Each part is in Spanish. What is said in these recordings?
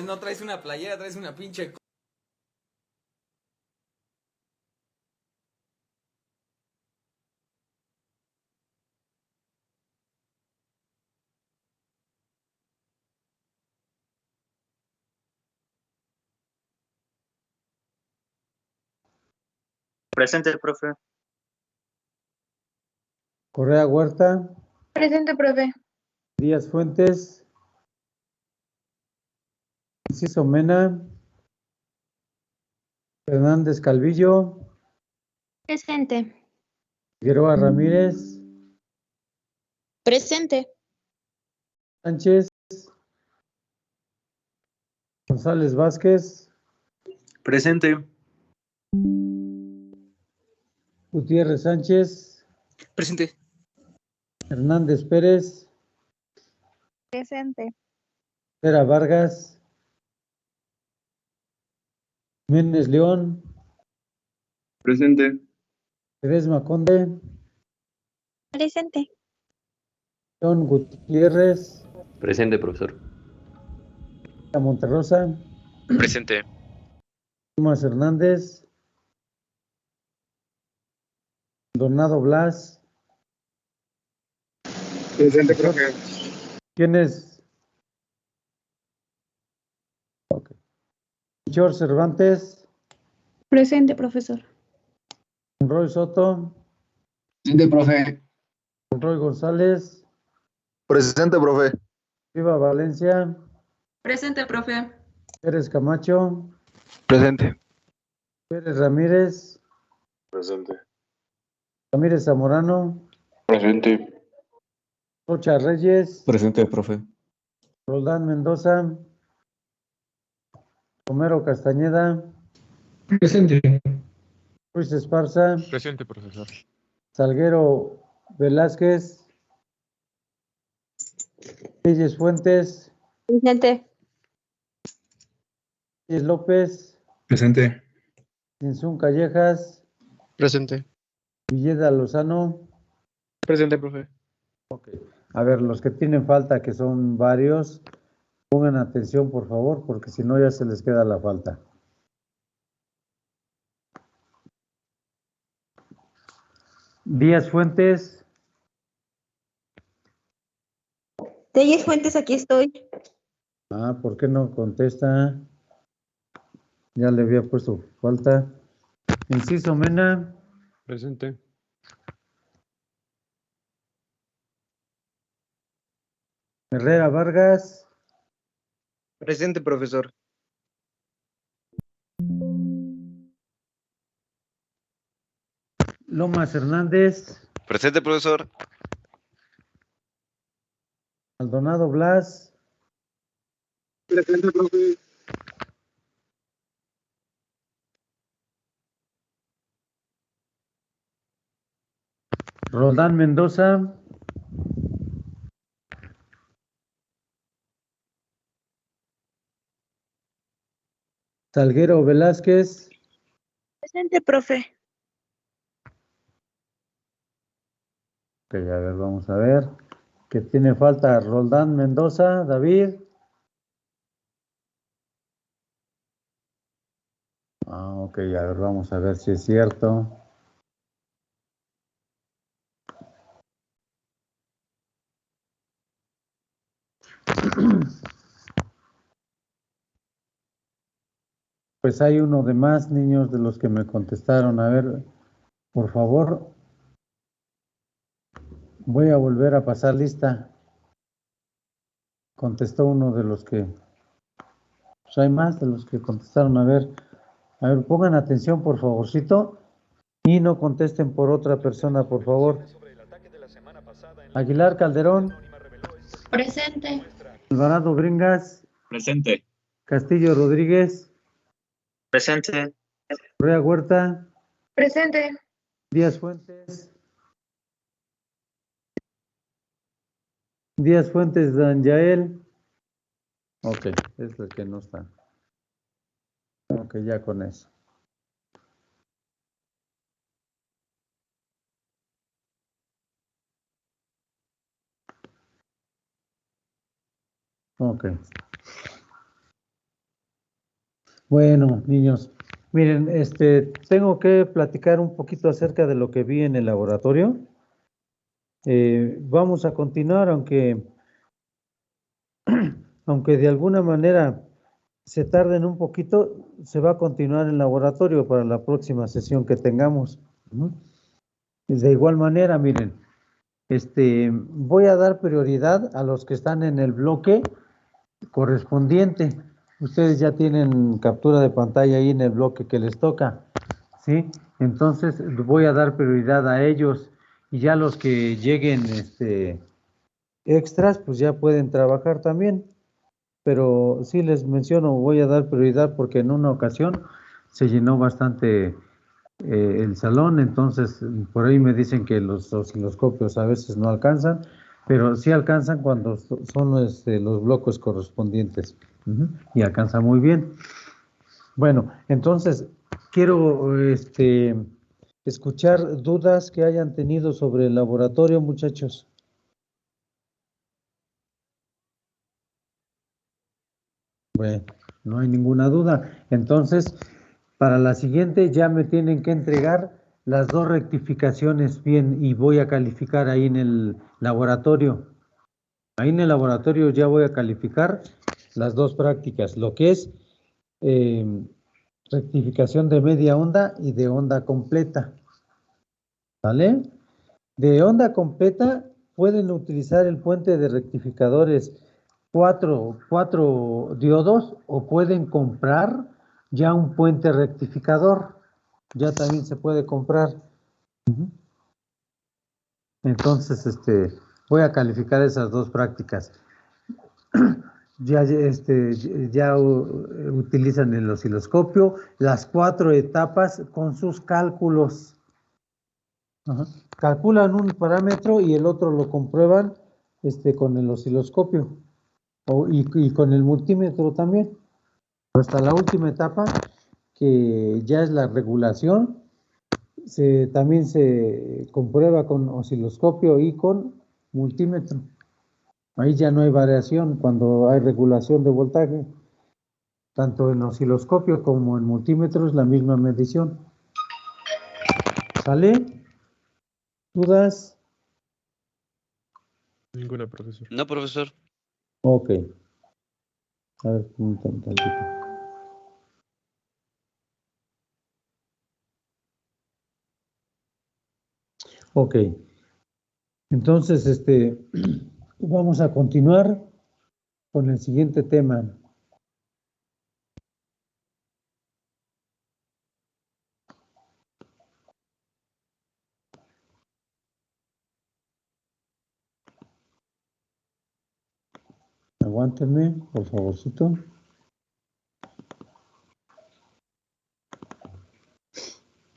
mames, no traes una playera, traes una pinche... Presente, profe. Correa Huerta, Presente, profe. Díaz Fuentes, Inciso Mena, Hernández Calvillo, Presente. Figueroa Ramírez, Presente. Sánchez, González Vázquez, Presente. Gutiérrez Sánchez, Presente. Hernández Pérez, Presente. Vera Vargas, Jiménez León, Presente. Ledesma Conde, Presente. León Gutiérrez, Presente, profesor. Monterrosa, Presente. Tomás Hernández, Donado Blas. Presente, profe. ¿Quién es? Okay. George Cervantes, Presente, profesor. Roy Soto, Presente, profe. Roy González, Presente, profe. Viva Valencia, Presente, profe. Pérez Camacho, Presente. Pérez Ramírez, Presente. Ramírez Zamorano, Presente. Rocha Reyes, Presente, profe. Roldán Mendoza, Romero Castañeda, Presente. Ruiz Esparza, Presente, profesor. Salguero Velázquez, Reyes Fuentes, Presente. Reyes López, Presente. Insun Callejas, Presente. Villeda Lozano. Presente, profe. Okay. A ver, los que tienen falta, que son varios, pongan atención, por favor, porque si no ya se les queda la falta. Díaz Fuentes, Telles Fuentes, aquí estoy. ¿por qué no contesta? Ya le había puesto falta. Inciso Mena, Presente. Herrera Vargas, Presente, profesor. Lomas Hernández, Presente, profesor. Maldonado Blas, Presente, profe. Roldán Mendoza, Salguero Velázquez, Presente, profe. ok, a ver, vamos a ver. ¿Qué tiene falta? Roldán Mendoza, David. Ok, a ver, vamos a ver si es cierto. Pues hay uno de más, niños, de los que me contestaron. A ver, por favor, voy a volver a pasar lista. Contestó uno de los que... Pues hay más de los que contestaron. A ver, pongan atención, por favorcito, y no contesten por otra persona, por favor. Aguilar Calderón, Presente. Alvarado Bringas, Presente. Castillo Rodríguez, Presente. Correa Huerta, Presente. Díaz Fuentes, Dan Yael. Ok, es el que no está. Ok, ya con eso. Ok. Bueno, niños, miren, tengo que platicar un poquito acerca de lo que vi en el laboratorio. Vamos a continuar, aunque de alguna manera se tarden un poquito, se va a continuar el laboratorio para la próxima sesión que tengamos. Ujú. De igual manera, miren, voy a dar prioridad a los que están en el bloque correspondiente. Ustedes ya tienen captura de pantalla ahí en el bloque que les toca, ¿sí? Entonces voy a dar prioridad a ellos y ya los que lleguen extras, pues ya pueden trabajar también. Pero sí les menciono, voy a dar prioridad porque en una ocasión se llenó bastante el salón, entonces por ahí me dicen que los osciloscopios a veces no alcanzan, pero sí alcanzan cuando son los bloques correspondientes. Ujú, y alcanza muy bien. Bueno, entonces quiero escuchar dudas que hayan tenido sobre el laboratorio, muchachos. Bueno, no hay ninguna duda. Entonces, para la siguiente ya me tienen que entregar las dos rectificaciones bien y voy a calificar ahí en el laboratorio. Ahí en el laboratorio ya voy a calificar las dos prácticas, lo que es rectificación de media onda y de onda completa. ¿Vale? De onda completa pueden utilizar el puente de rectificadores 4 diodos o pueden comprar ya un puente rectificador. Ya también se puede comprar. Ujú. Entonces, voy a calificar esas dos prácticas. Ya utilizan el osciloscopio, las 4 etapas con sus cálculos. Ajá. Calculan un parámetro y el otro lo comprueban con el osciloscopio y con el multímetro también. Hasta la última etapa, que ya es la regulación, también se comprueba con osciloscopio y con multímetro. Ahí ya no hay variación cuando hay regulación de voltaje. Tanto en osciloscopio como en multímetro es la misma medición. ¿Sale? ¿Dudas? Ninguna, profesor. No, profesor. Ok. A ver, un tantito. Ok. Entonces, vamos a continuar con el siguiente tema. Aguántenme, por favorcito.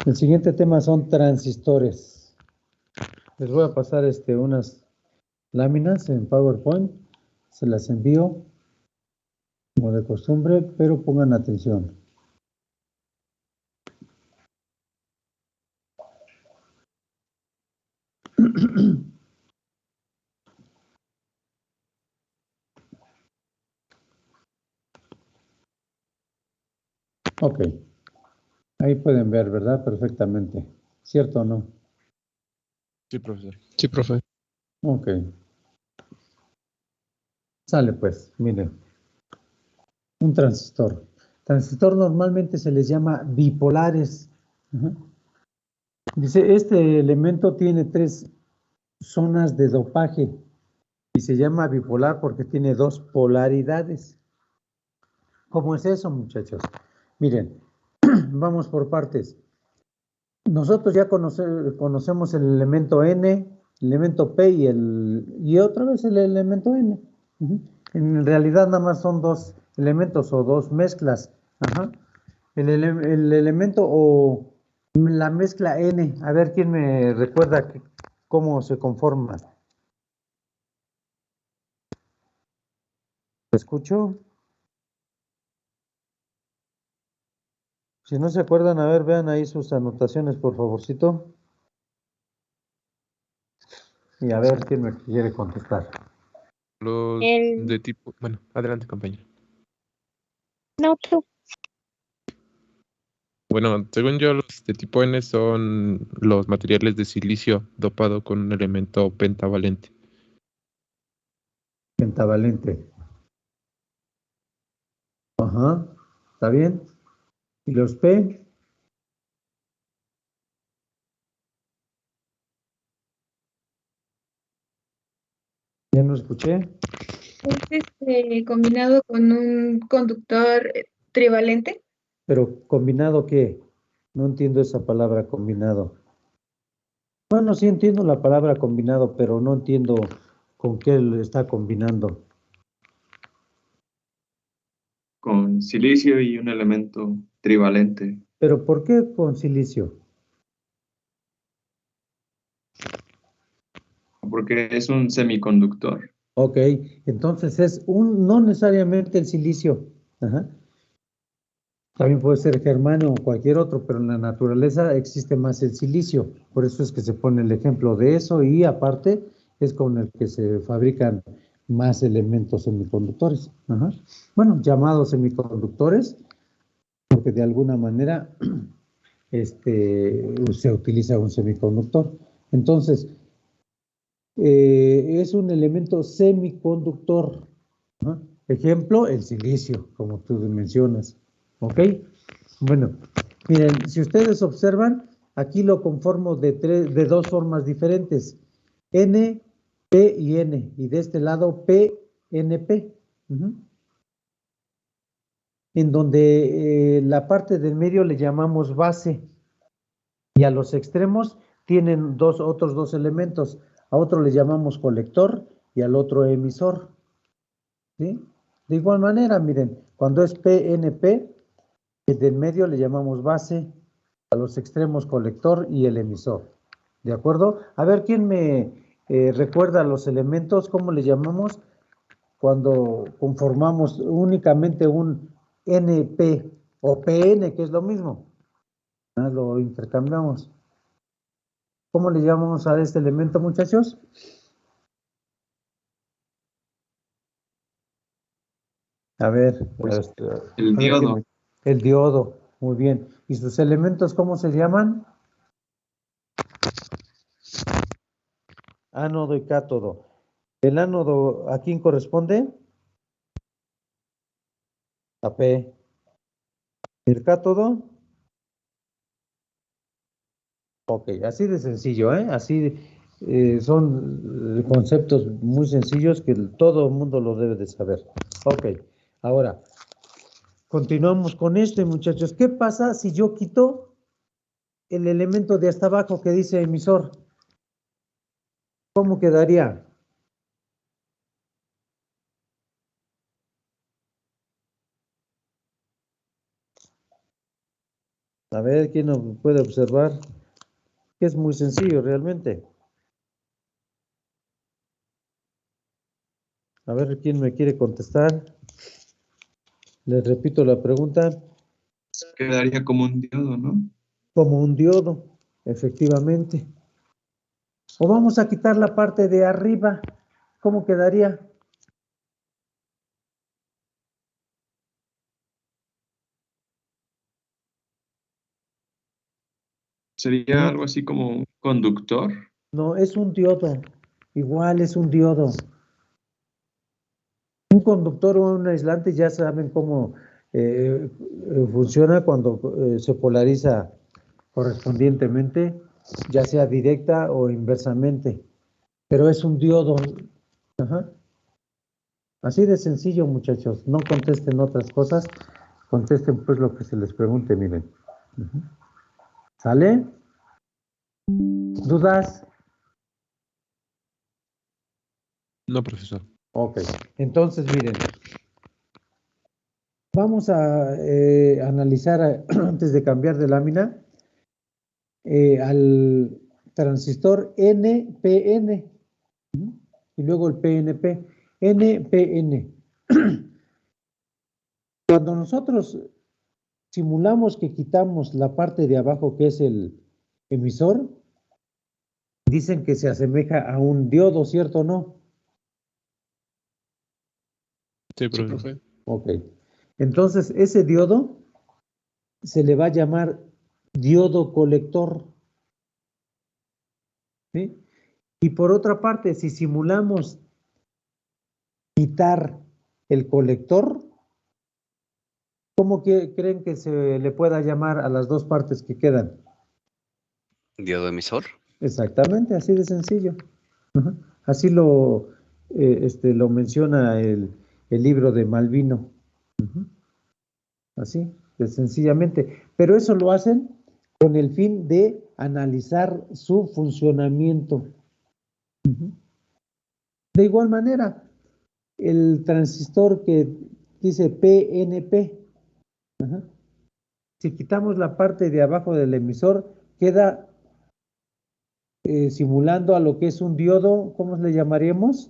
El siguiente tema son transistores. Les voy a pasar unas láminas en PowerPoint. Se las envío como de costumbre, pero pongan atención. Ok. Ahí pueden ver, ¿verdad? Perfectamente. ¿Cierto o no? Sí, profesor. Sí, profe. Ok. Sale pues, miren. Un transistor. Transistor normalmente se les llama bipolares. Ajá. Dice, este elemento tiene 3 zonas de dopaje y se llama bipolar porque tiene 2 polaridades. ¿Cómo es eso, muchachos? Miren, vamos por partes. Nosotros ya conocemos el elemento N, el elemento P y otra vez el elemento N. Uh-huh. En realidad nada más son 2 elementos o 2 mezclas. Ajá. El elemento o la mezcla N, a ver quién me recuerda cómo se conforma. ¿Lo escucho? Si no se acuerdan, a ver, vean ahí sus anotaciones, por favorcito. Y a ver quién me quiere contestar. Los El- de tipo... Bueno, adelante, compañero. No, tú. Bueno, según yo, los de tipo N son los materiales de silicio dopado con un elemento pentavalente. Pentavalente. Ajá, ¿está bien? ¿Y los P? ¿Ya no escuché? ¿Es combinado con un conductor trivalente? ¿Pero combinado qué? No entiendo esa palabra combinado. Bueno, sí entiendo la palabra combinado, pero no entiendo con qué lo está combinando. Con silicio y un elemento trivalente. ¿Pero por qué con silicio? Porque es un semiconductor. Ok, entonces es no necesariamente el silicio. Ajá. También puede ser germanio o cualquier otro, pero en la naturaleza existe más el silicio. Por eso es que se pone el ejemplo de eso y aparte es con el que se fabrican más elementos semiconductores. Ajá. Bueno, llamados semiconductores, porque de alguna manera se utiliza un semiconductor. Entonces, es un elemento semiconductor. ¿No? Ejemplo, el silicio, como tú mencionas. ¿Ok? Bueno, miren, si ustedes observan, aquí lo conformo de dos formas diferentes. N, P y N. Y de este lado, P, N, P. En donde la parte del medio le llamamos base. Y a los extremos tienen otros dos elementos. A otro le llamamos colector y al otro emisor. ¿Sí? De igual manera, miren, cuando es PNP, desde el medio le llamamos base, a los extremos colector y el emisor. ¿De acuerdo? A ver, ¿quién me recuerda los elementos? ¿Cómo le llamamos cuando conformamos únicamente un NP o PN, que es lo mismo? Lo intercambiamos. ¿Cómo le llamamos a este elemento, muchachos? A ver, Pues, el diodo. el diodo, muy bien. ¿Y sus elementos cómo se llaman? Ánodo y cátodo. ¿El ánodo a quién corresponde? A P. ¿El cátodo? Ok, así de sencillo, ¿eh? Así son conceptos muy sencillos que todo el mundo lo debe de saber. Ok, ahora, continuamos con esto, muchachos. ¿Qué pasa si yo quito el elemento de hasta abajo que dice emisor? ¿Cómo quedaría? A ver, ¿quién nos puede observar? Que es muy sencillo realmente. A ver, ¿quién me quiere contestar? Les repito la pregunta. Quedaría como un diodo, ¿no? Como un diodo, efectivamente. O vamos a quitar la parte de arriba. ¿Cómo quedaría? Sería algo así como un conductor. No, es un diodo. Igual es un diodo. Un conductor o un aislante ya saben cómo funciona cuando se polariza correspondientemente, ya sea directa o inversamente. Pero es un diodo. Ajá. Así de sencillo, muchachos. No contesten otras cosas. Contesten pues lo que se les pregunte, miren. ¿Sale? ¿Dudas? No, profesor. Ok. Entonces, miren. Vamos a analizar, antes de cambiar de lámina, al transistor NPN. Y luego el PNP. NPN. Cuando nosotros simulamos que quitamos la parte de abajo que es el emisor, dicen que se asemeja a un diodo, ¿cierto o no? Sí, profesor. Ok. Entonces, ese diodo se le va a llamar diodo colector. ¿Sí? Y por otra parte, si simulamos quitar el colector, ¿cómo creen que se le pueda llamar a las dos partes que quedan? Diodo emisor. Exactamente, así de sencillo. Ajá. Así lo menciona el libro de Malvino. Ujú. Así, de sencillamente. Pero eso lo hacen con el fin de analizar su funcionamiento. Ujú. De igual manera, el transistor que dice PNP, ajá, si quitamos la parte de abajo del emisor, queda simulando a lo que es un diodo, ¿cómo le llamaríamos?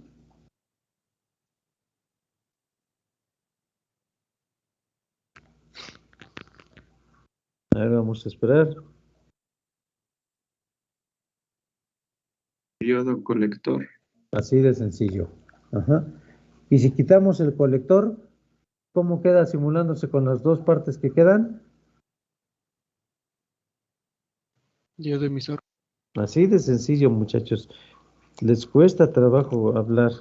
A ver, vamos a esperar. Diodo colector. Así de sencillo. Ajá. Y si quitamos el colector, ¿cómo queda simulándose con las dos partes que quedan? Diodo emisor. Así de sencillo, muchachos. Les cuesta trabajo hablar.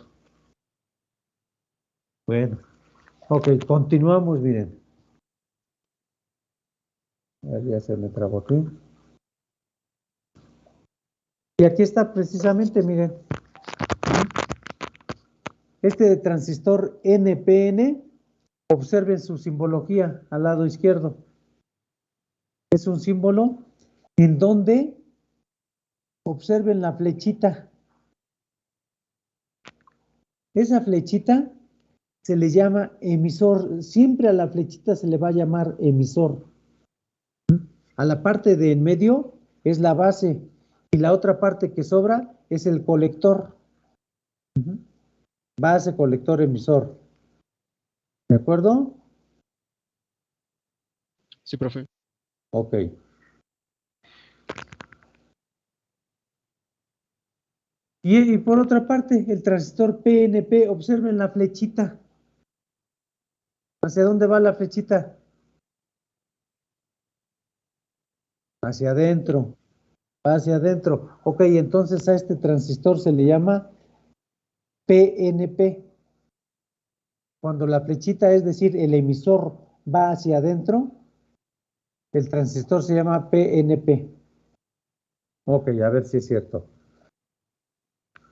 Bueno, ok, continuamos, miren. A ver, ya se me trabó aquí. Y aquí está precisamente, miren. Este transistor NPN, observen su simbología al lado izquierdo. Es un símbolo en donde observen la flechita. Esa flechita se le llama emisor. Siempre a la flechita se le va a llamar emisor. A la parte de en medio es la base y la otra parte que sobra es el colector. Base, colector, emisor. ¿De acuerdo? Sí, profe. Ok. Y por otra parte, el transistor PNP, observen la flechita. ¿Hacia dónde va la flechita? Hacia adentro. Va hacia adentro. Ok, entonces a este transistor se le llama PNP. Cuando la flechita, es decir, el emisor va hacia adentro, el transistor se llama PNP. Ok, a ver si es cierto.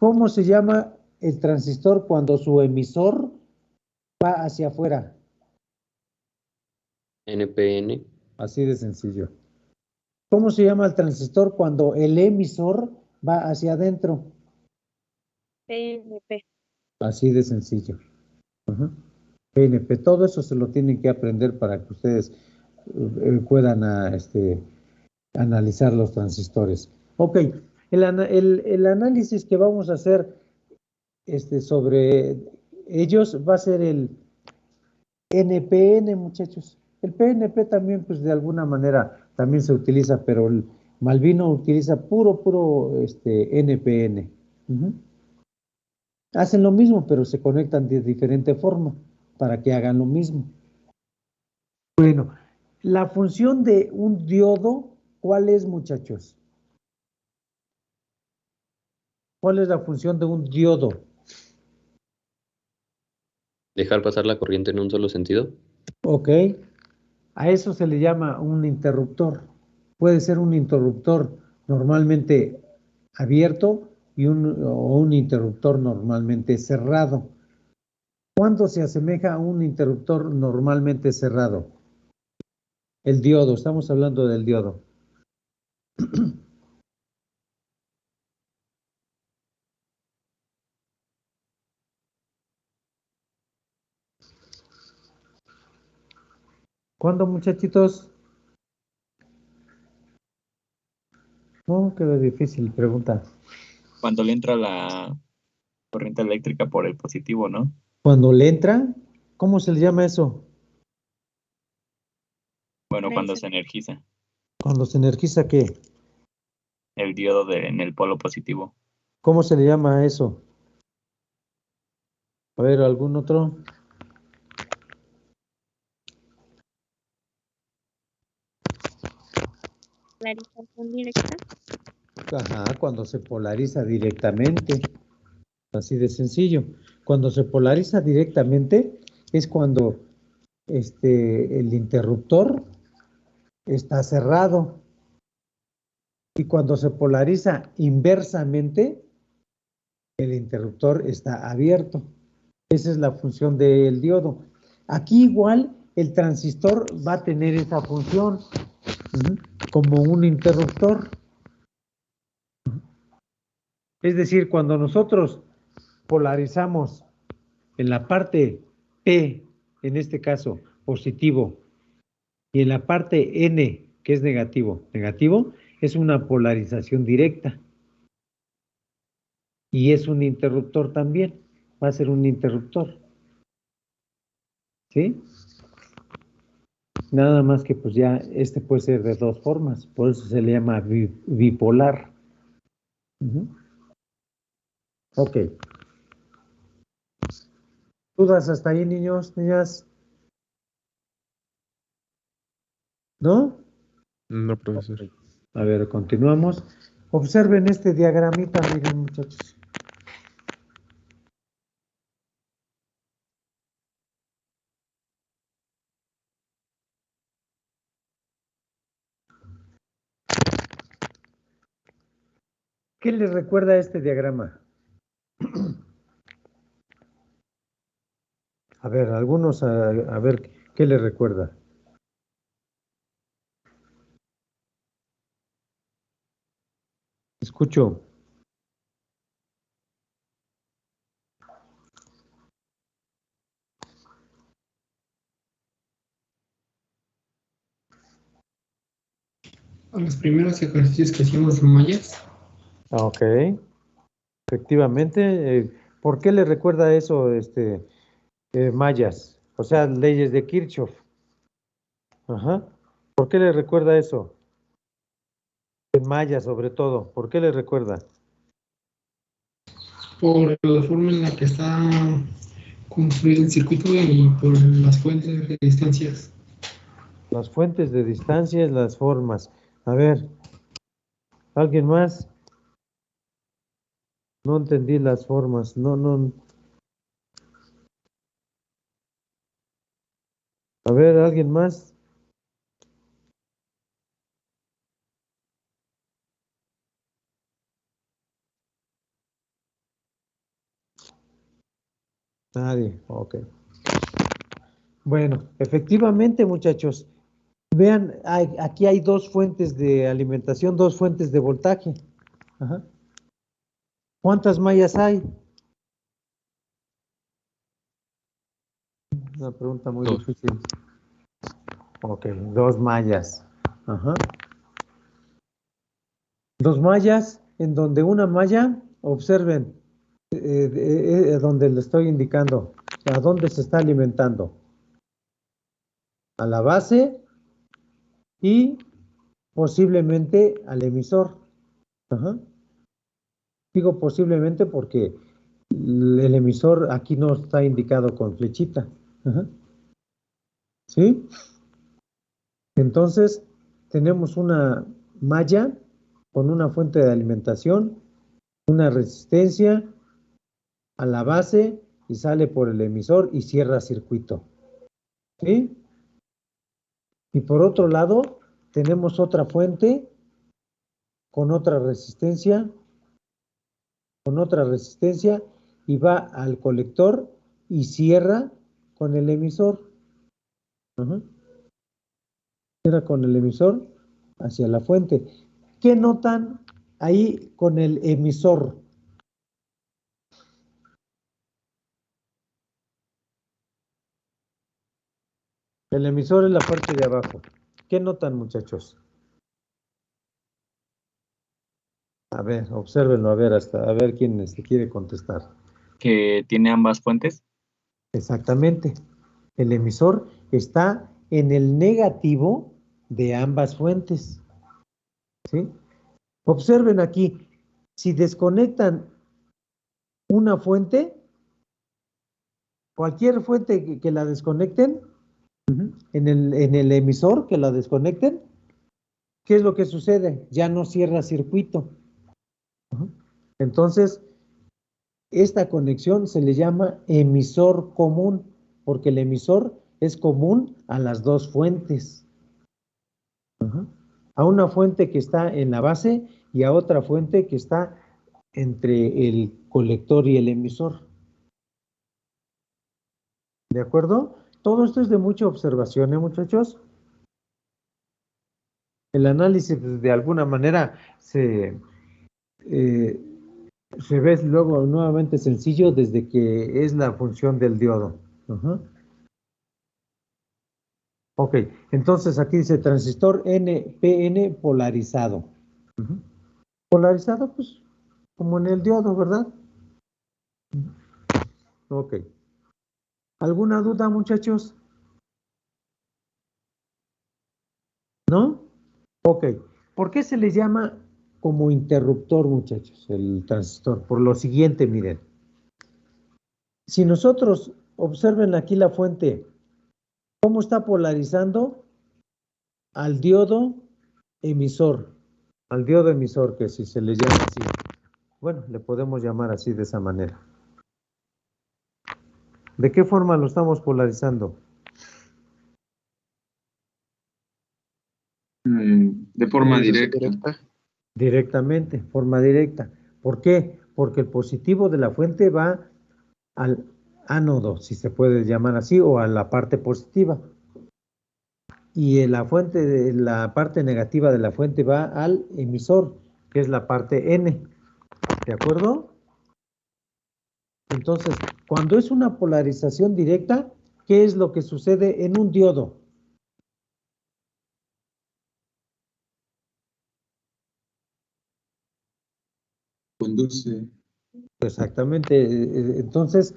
¿Cómo se llama el transistor cuando su emisor va hacia afuera? NPN. Así de sencillo. ¿Cómo se llama el transistor cuando el emisor va hacia adentro? PNP. Así de sencillo. Ajá. PNP, todo eso se lo tienen que aprender para que ustedes puedan analizar los transistores. Ok, el análisis que vamos a hacer sobre ellos va a ser el NPN, muchachos. El PNP también, pues de alguna manera, también se utiliza, pero el Malvino utiliza puro NPN. Ujú. Hacen lo mismo, pero se conectan de diferente forma para que hagan lo mismo. Bueno, la función de un diodo, ¿cuál es, muchachos? ¿Cuál es la función de un diodo? Dejar pasar la corriente en un solo sentido. Ok, a eso se le llama un interruptor. Puede ser un interruptor normalmente abierto o un interruptor normalmente cerrado. ¿Cuándo se asemeja a un interruptor normalmente cerrado? El diodo, estamos hablando del diodo. ¿Cuándo, muchachitos? Oh, qué difícil pregunta. Cuando le entra la corriente eléctrica por el positivo, ¿no? Cuando le entra, ¿cómo se le llama eso? Bueno, cuando se energiza Cuando se energiza, ¿qué? el diodo en el polo positivo. ¿Cómo se le llama a eso? A ver, ¿algún otro? polarización directa. Ajá, cuando se polariza directamente. Así de sencillo. Cuando se polariza directamente es cuando el interruptor está cerrado. Y cuando se polariza inversamente, el interruptor está abierto. Esa es la función del diodo. Aquí igual el transistor va a tener esa función como un interruptor. Es decir, cuando nosotros polarizamos en la parte P, en este caso positivo, y en la parte N, que es negativo, es una polarización directa. Y es un interruptor también, va a ser un interruptor. ¿Sí? Nada más que pues ya puede ser de dos formas, por eso se le llama bipolar. Ok. ¿Dudas hasta ahí, niños, niñas? ¿No? No, profesor. A ver, continuamos. Observen este diagramita, miren, muchachos. ¿Qué les recuerda este diagrama? A ver, algunos, a ver, ¿qué les recuerda? Escucho. A los primeros ejercicios que hacíamos en mayas. Ok. Efectivamente. ¿Por qué le recuerda eso, mayas? O sea, leyes de Kirchhoff. Ajá. ¿Por qué le recuerda eso? En mayas, sobre todo. ¿Por qué le recuerda? Por la forma en la que está construido el circuito y por las fuentes de resistencias. Las fuentes de distancia y las formas. A ver, ¿alguien más? No entendí las formas. No. A ver, ¿alguien más? Nadie. Ok. Bueno, efectivamente, muchachos. Vean, aquí hay dos fuentes de alimentación, dos fuentes de voltaje. Ajá. ¿Cuántas mallas hay? Una pregunta muy Dos. difícil. Ok, dos mallas. Ajá. Dos mallas, en donde una malla, observen, donde le estoy indicando, a dónde se está alimentando. A la base y posiblemente al emisor. Ajá. Digo posiblemente porque el emisor aquí no está indicado con flechita. Ajá. ¿Sí? Entonces, tenemos una malla con una fuente de alimentación, una resistencia a la base y sale por el emisor y cierra circuito. ¿Sí? Y por otro lado, tenemos otra fuente con otra resistencia y va al colector y cierra con el emisor. Ajá. Cierra con el emisor hacia la fuente. ¿Qué notan ahí con el emisor? El emisor es la parte de abajo. ¿Qué notan, muchachos? A ver, obsérvenlo, a ver quién quiere contestar. Que tiene ambas fuentes. Exactamente. El emisor está en el negativo de ambas fuentes. ¿Sí? Observen aquí, si desconectan una fuente, cualquier fuente que la desconecten, en el emisor que la desconecten, ¿qué es lo que sucede? Ya no cierra circuito. Ajá. Entonces, esta conexión se le llama emisor común, porque el emisor es común a las dos fuentes. Ajá. A una fuente que está en la base y a otra fuente que está entre el colector y el emisor. ¿De acuerdo? Todo esto es de mucha observación, muchachos. El análisis, pues, de alguna manera se ve luego nuevamente sencillo desde que es la función del diodo. Ajá. Ok, entonces aquí dice transistor NPN polarizado. Ajá. Polarizado, pues, como en el diodo, ¿verdad? Ok. ¿Alguna duda, muchachos? ¿No? Ok. ¿Por qué se le llama como interruptor, muchachos, el transistor? Por lo siguiente, miren. Si nosotros observen aquí la fuente, ¿cómo está polarizando al diodo emisor? Al diodo emisor, que si se le llama así. Bueno, le podemos llamar así de esa manera. ¿De qué forma lo estamos polarizando? De forma directa. Directamente, forma directa. ¿Por qué? Porque el positivo de la fuente va al ánodo, si se puede llamar así, o a la parte positiva. Y la parte negativa de la fuente va al emisor, que es la parte N. ¿De acuerdo? Entonces, cuando es una polarización directa, ¿qué es lo que sucede en un diodo? Conduce. Exactamente. Entonces,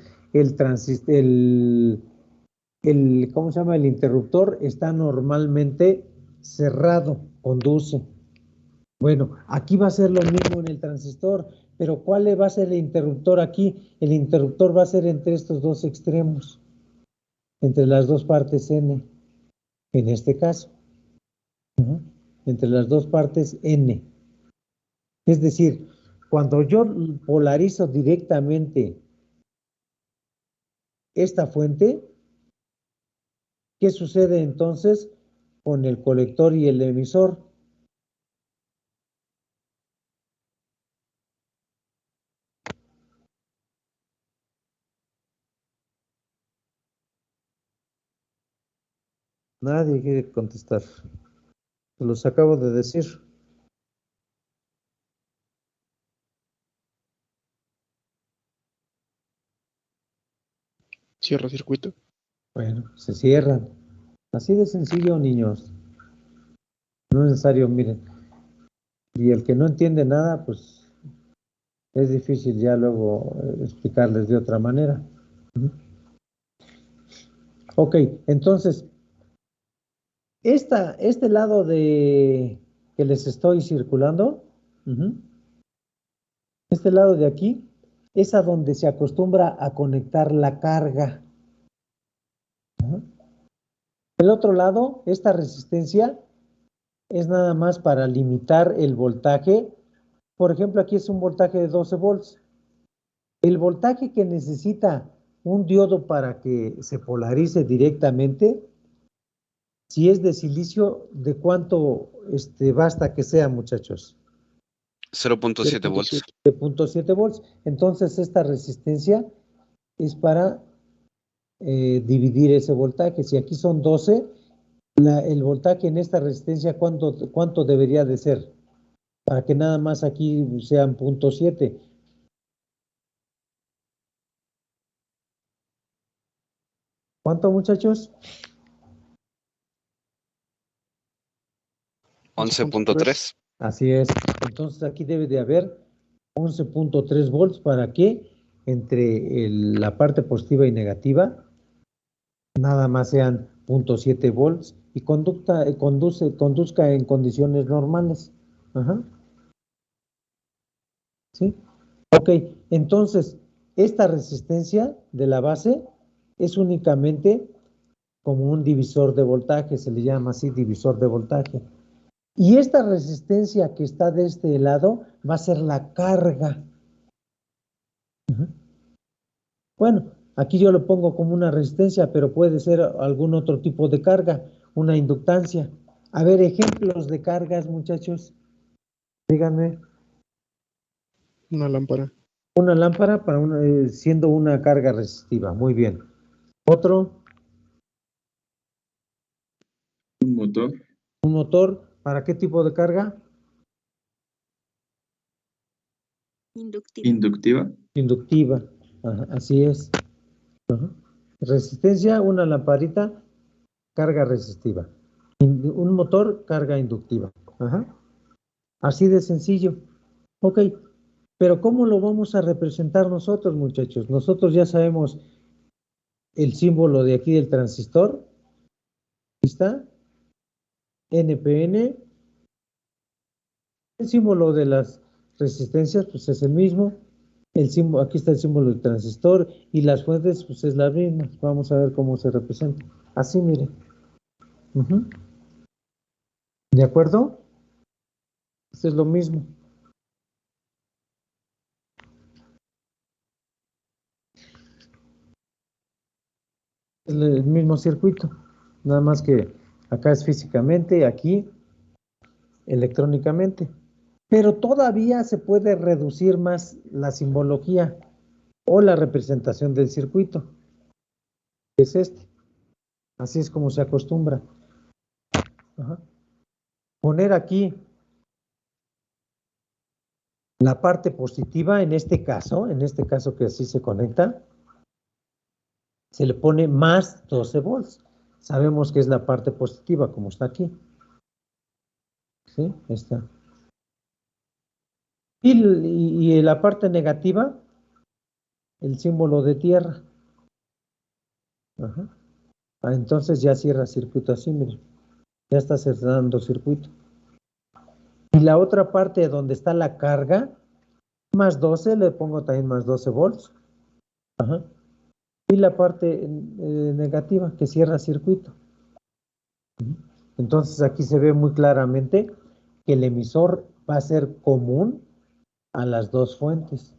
¿cómo se llama? El interruptor está normalmente cerrado, conduce. Bueno, aquí va a ser lo mismo en el transistor, pero ¿cuál va a ser el interruptor aquí? El interruptor va a ser entre estos dos extremos, entre las dos partes N, en este caso. Ujú. Entre las dos partes N. Es decir, cuando yo polarizo directamente esta fuente, ¿qué sucede entonces con el colector y el emisor? Nadie quiere contestar. Se los acabo de decir. Cierra circuito. Bueno, se cierran. Así de sencillo, niños. No es necesario, miren. Y el que no entiende nada, pues es difícil ya luego explicarles de otra manera. Ok, entonces, este lado que les estoy circulando, este lado de aquí, es a donde se acostumbra a conectar la carga. El otro lado, esta resistencia, es nada más para limitar el voltaje. Por ejemplo, aquí es un voltaje de 12 volts. El voltaje que necesita un diodo para que se polarice directamente, si es de silicio, ¿de cuánto basta que sea, muchachos? 0.7 volts. De 0.7 volts. Entonces, esta resistencia es para dividir ese voltaje. Si aquí son 12, el voltaje en esta resistencia, ¿cuánto debería de ser? Para que nada más aquí sean 0.7. ¿Cuánto, muchachos? 11.3. Así es. Entonces aquí debe de haber 11.3 volts para que entre la parte positiva y negativa nada más sean 0.7 volts y conduzca en condiciones normales. Ajá. ¿Sí? Ok, entonces esta resistencia de la base es únicamente como un divisor de voltaje, se le llama así divisor de voltaje. Y esta resistencia que está de este lado va a ser la carga. Ujú. Bueno, aquí yo lo pongo como una resistencia, pero puede ser algún otro tipo de carga, una inductancia. A ver, ejemplos de cargas, muchachos. Díganme. Una lámpara. Una lámpara para siendo una carga resistiva. Muy bien. Otro, Un motor. un motor. ¿Para qué tipo de carga? Inductiva. Inductiva. Inductiva. Ajá, así es. Ajá. Resistencia, una lamparita, carga resistiva. Un motor, carga inductiva. Ajá. Así de sencillo. Ok, pero ¿cómo lo vamos a representar nosotros, muchachos? Nosotros ya sabemos el símbolo de aquí del transistor. ¿Aquí está? NPN. El símbolo de las resistencias, pues es el mismo. El símbolo, aquí está el símbolo del transistor y las fuentes, pues es la misma. Vamos a ver cómo se representa. Así, miren. Ujú. ¿De acuerdo? Esto es lo mismo. Es el mismo circuito. Nada más que acá es físicamente, aquí electrónicamente. Pero todavía se puede reducir más la simbología o la representación del circuito. Es este. Así es como se acostumbra. Ajá. Poner aquí la parte positiva en este caso que así se conecta, se le pone más 12 volts. Sabemos que es la parte positiva, como está aquí. ¿Sí? Está. Y la parte negativa, el símbolo de tierra. Ajá. Entonces ya cierra circuito así, miren. Ya está cerrando circuito. Y la otra parte donde está la carga, más 12, le pongo también más 12 volts. Ajá. Y la parte negativa que cierra circuito. Entonces aquí se ve muy claramente que el emisor va a ser común a las dos fuentes.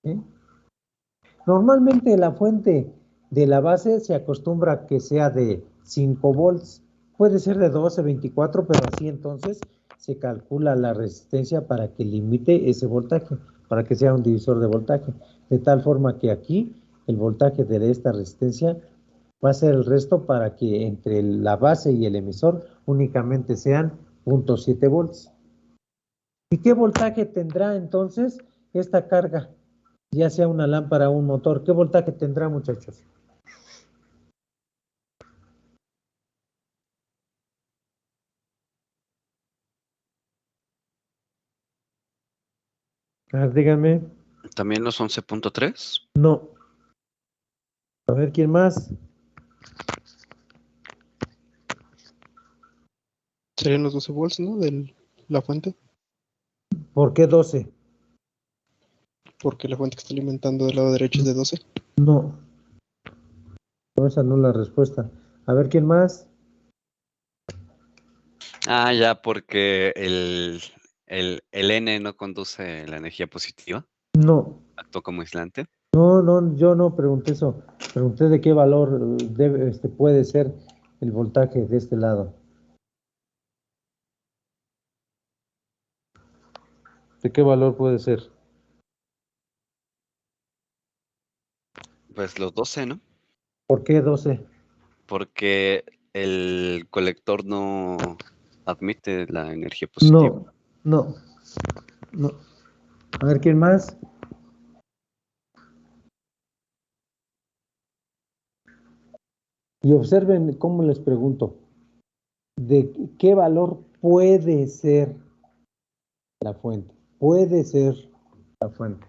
¿Sí? Normalmente la fuente de la base se acostumbra a que sea de 5 volts. Puede ser de 12, 24, pero así entonces se calcula la resistencia para que limite ese voltaje, para que sea un divisor de voltaje. De tal forma que aquí el voltaje de esta resistencia va a ser el resto para que entre la base y el emisor únicamente sean 0.7 volts. ¿Y qué voltaje tendrá entonces esta carga? Ya sea una lámpara o un motor. ¿Qué voltaje tendrá, muchachos? A ver, díganme. ¿También los 11.3? No. A ver, ¿quién más? Serían los 12 volts, ¿no? De la fuente. ¿Por qué 12? Porque la fuente que está alimentando del lado derecho es de 12. No. No, esa no es la respuesta. A ver, ¿quién más? Ah, ya, porque el N no conduce la energía positiva, No. actúa como aislante. No, yo no pregunté eso. Pregunté de qué valor puede ser el voltaje de este lado. ¿De qué valor puede ser? Pues los 12, ¿no? ¿Por qué 12? Porque el colector no admite la energía positiva. No. A ver, ¿quién más? Y observen cómo les pregunto. ¿De qué valor puede ser la fuente? Puede ser la fuente.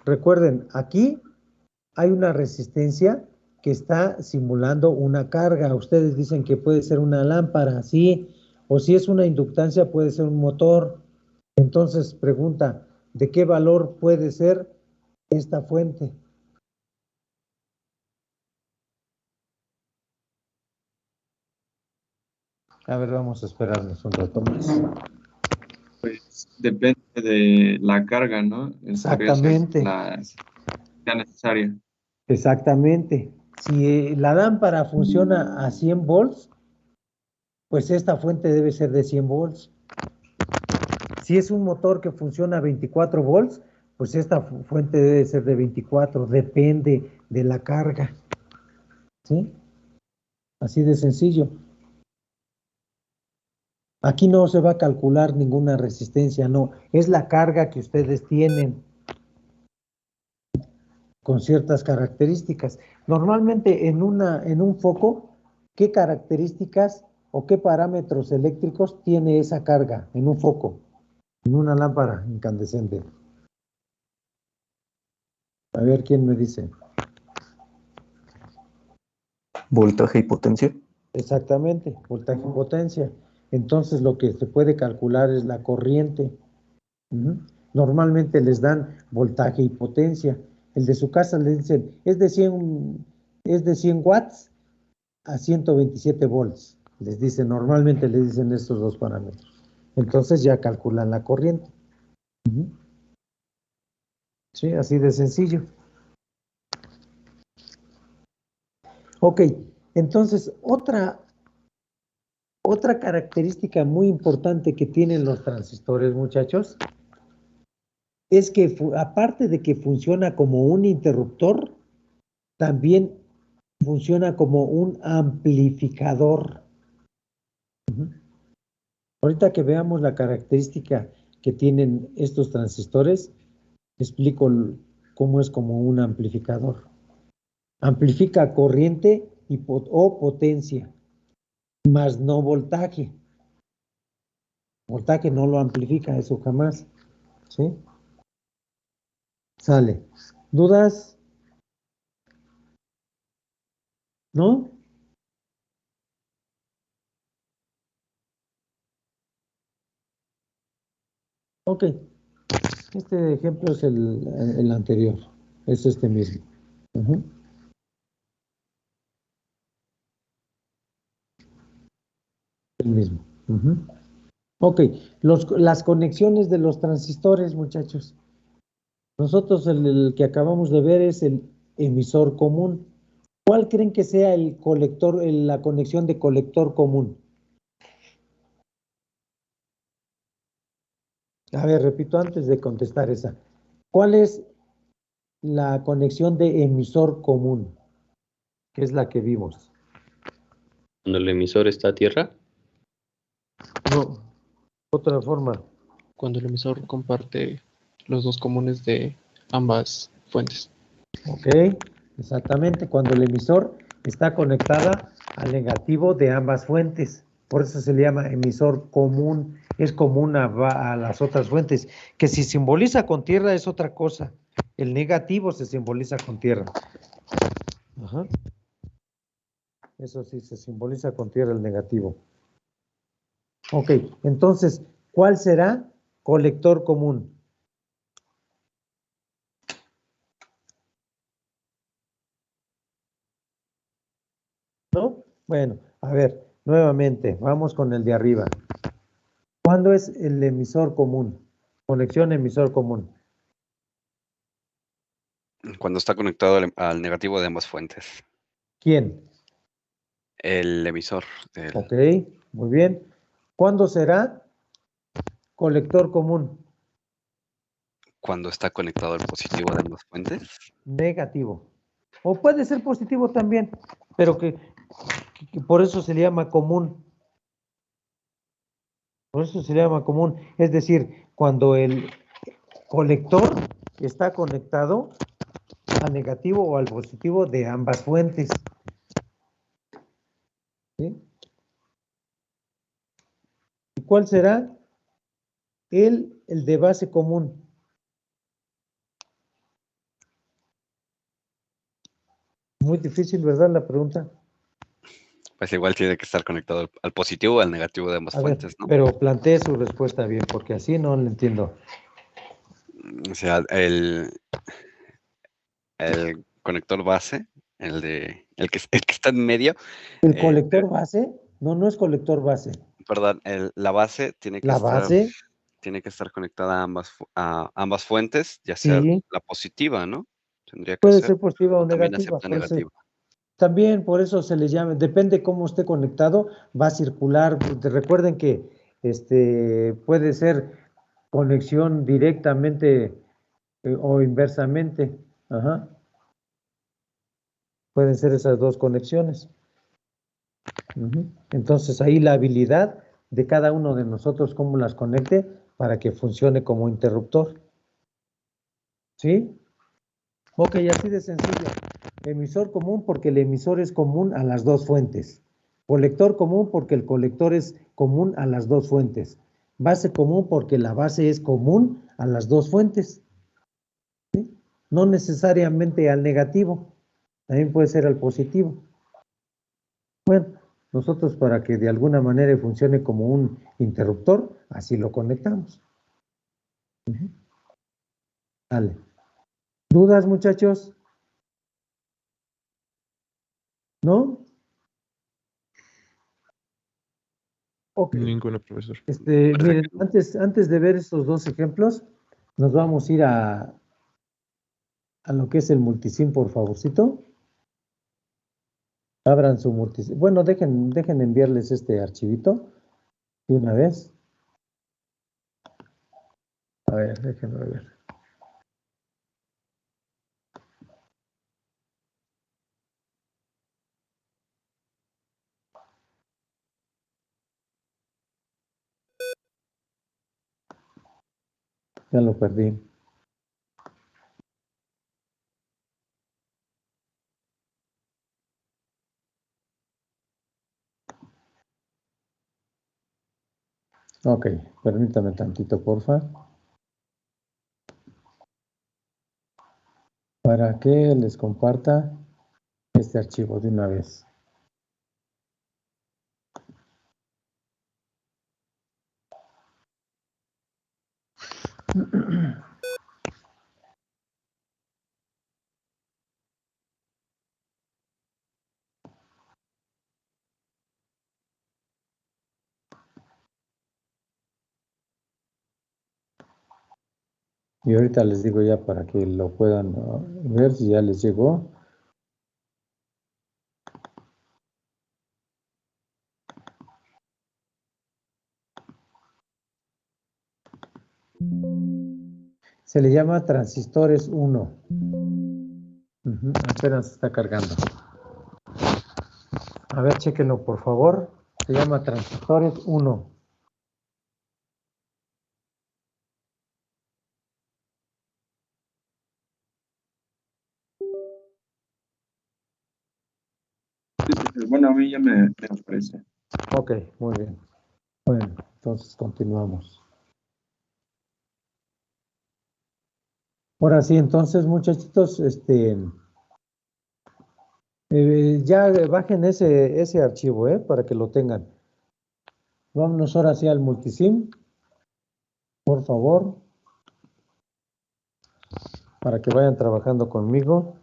Recuerden, aquí hay una resistencia que está simulando una carga. Ustedes dicen que puede ser una lámpara, ¿sí? O si es una inductancia, puede ser un motor. Entonces, pregunta, ¿de qué valor puede ser esta fuente. A ver, vamos a esperarnos un rato más. Pues depende de la carga, ¿no? Exactamente. La sea necesaria. Exactamente. Si la lámpara funciona a 100 volts, pues esta fuente debe ser de 100 volts. Si es un motor que funciona a 24 volts, pues esta fuente debe ser de 24, depende de la carga. ¿Sí? Así de sencillo. Aquí no se va a calcular ninguna resistencia, no. Es la carga que ustedes tienen con ciertas características. Normalmente en un foco, ¿qué características o qué parámetros eléctricos tiene esa carga en un foco? En una lámpara incandescente. A ver, ¿quién me dice? Voltaje y potencia. Exactamente, voltaje y potencia. Entonces lo que se puede calcular es la corriente. Normalmente les dan voltaje y potencia. El de su casa le dicen, es de 100 watts a 127 volts. Les dicen, normalmente les dicen estos dos parámetros. Entonces ya calculan la corriente. Sí, así de sencillo. Ok, entonces otra característica muy importante que tienen los transistores, muchachos, es que aparte de que funciona como un interruptor, también funciona como un amplificador. Ahorita que veamos la característica que tienen estos transistores, explico cómo es como un amplificador. Amplifica corriente o potencia, más no voltaje. Voltaje no lo amplifica, eso jamás. ¿Sí? Sale. ¿Dudas? ¿No? Ok. Este ejemplo es el anterior. Es este mismo. El mismo. Ok. Las conexiones de los transistores, muchachos. Nosotros el que acabamos de ver es el emisor común. ¿Cuál creen que sea el colector, la conexión de colector común? A ver, repito antes de contestar esa. ¿Cuál es la conexión de emisor común? Que es la que vimos. Cuando el emisor está a tierra. No, otra forma. Cuando el emisor comparte los dos comunes de ambas fuentes. Ok, exactamente. Cuando el emisor está conectada al negativo de ambas fuentes. Por eso se le llama emisor común. Es común a las otras fuentes. Que si simboliza con tierra es otra cosa. El negativo se simboliza con tierra. Ajá. Eso sí, se simboliza con tierra el negativo. Ok, entonces, ¿cuál será colector común? ¿No? Bueno, a ver, nuevamente, vamos con el de arriba. ¿Cuándo es el emisor común? Conexión emisor común. Cuando está conectado al negativo de ambas fuentes. ¿Quién? El emisor. Ok, muy bien. ¿Cuándo será colector común? Cuando está conectado al positivo de ambas fuentes. Negativo. O puede ser positivo también, pero que por eso se le llama común. Por eso se le llama común. Es decir, cuando el colector está conectado al negativo o al positivo de ambas fuentes. ¿Sí? ¿Y cuál será el de base común? Muy difícil, ¿verdad? La pregunta. Pues igual tiene que estar conectado al positivo o al negativo de ambas fuentes, ¿no? Pero plantee su respuesta bien, porque así no lo entiendo. O sea, el conector base, el que está en medio. ¿El colector base? No, no es colector base. Perdón, la base tiene que ¿La base? tiene que estar conectada a ambas fuentes, ya sea Sí. la positiva, ¿no? Tendría que Puede ser. ser positiva o También negativa. acepta Puede ser. negativa. También por eso se le llama, depende cómo esté conectado, va a circular. Recuerden que puede ser conexión directamente o inversamente. Ajá. Pueden ser esas dos conexiones. Ujú. Entonces ahí la habilidad de cada uno de nosotros, cómo las conecte para que funcione como interruptor. ¿Sí? Ok, así de sencillo. Emisor común porque el emisor es común a las dos fuentes. Colector común porque el colector es común a las dos fuentes. Base común porque la base es común a las dos fuentes. ¿Sí? No necesariamente al negativo, también puede ser al positivo. Bueno, nosotros para que de alguna manera funcione como un interruptor, así lo conectamos. Vale. ¿Dudas, muchachos? ¿No? Ok. Ninguno, profesor. Miren, antes de ver estos dos ejemplos, nos vamos a ir a lo que es el multisim, por favorcito. Abran su multisim. Bueno, dejen enviarles este archivito de una vez. A ver, déjenme ver. Ya lo perdí. Ok, permítame tantito, porfa. Para que les comparta este archivo de una vez. Y ahorita les digo ya para que lo puedan ver si ya les llegó. Se le llama transistores 1. Apenas está cargando. A ver, chéquenlo por favor. Se llama transistores 1. Bueno, a mí ya me ofrece. Ok, muy bien. Bueno, entonces continuamos. Ahora sí, entonces, muchachitos, ya bajen ese archivo, para que lo tengan. Vámonos ahora sí al multisim, por favor, para que vayan trabajando conmigo.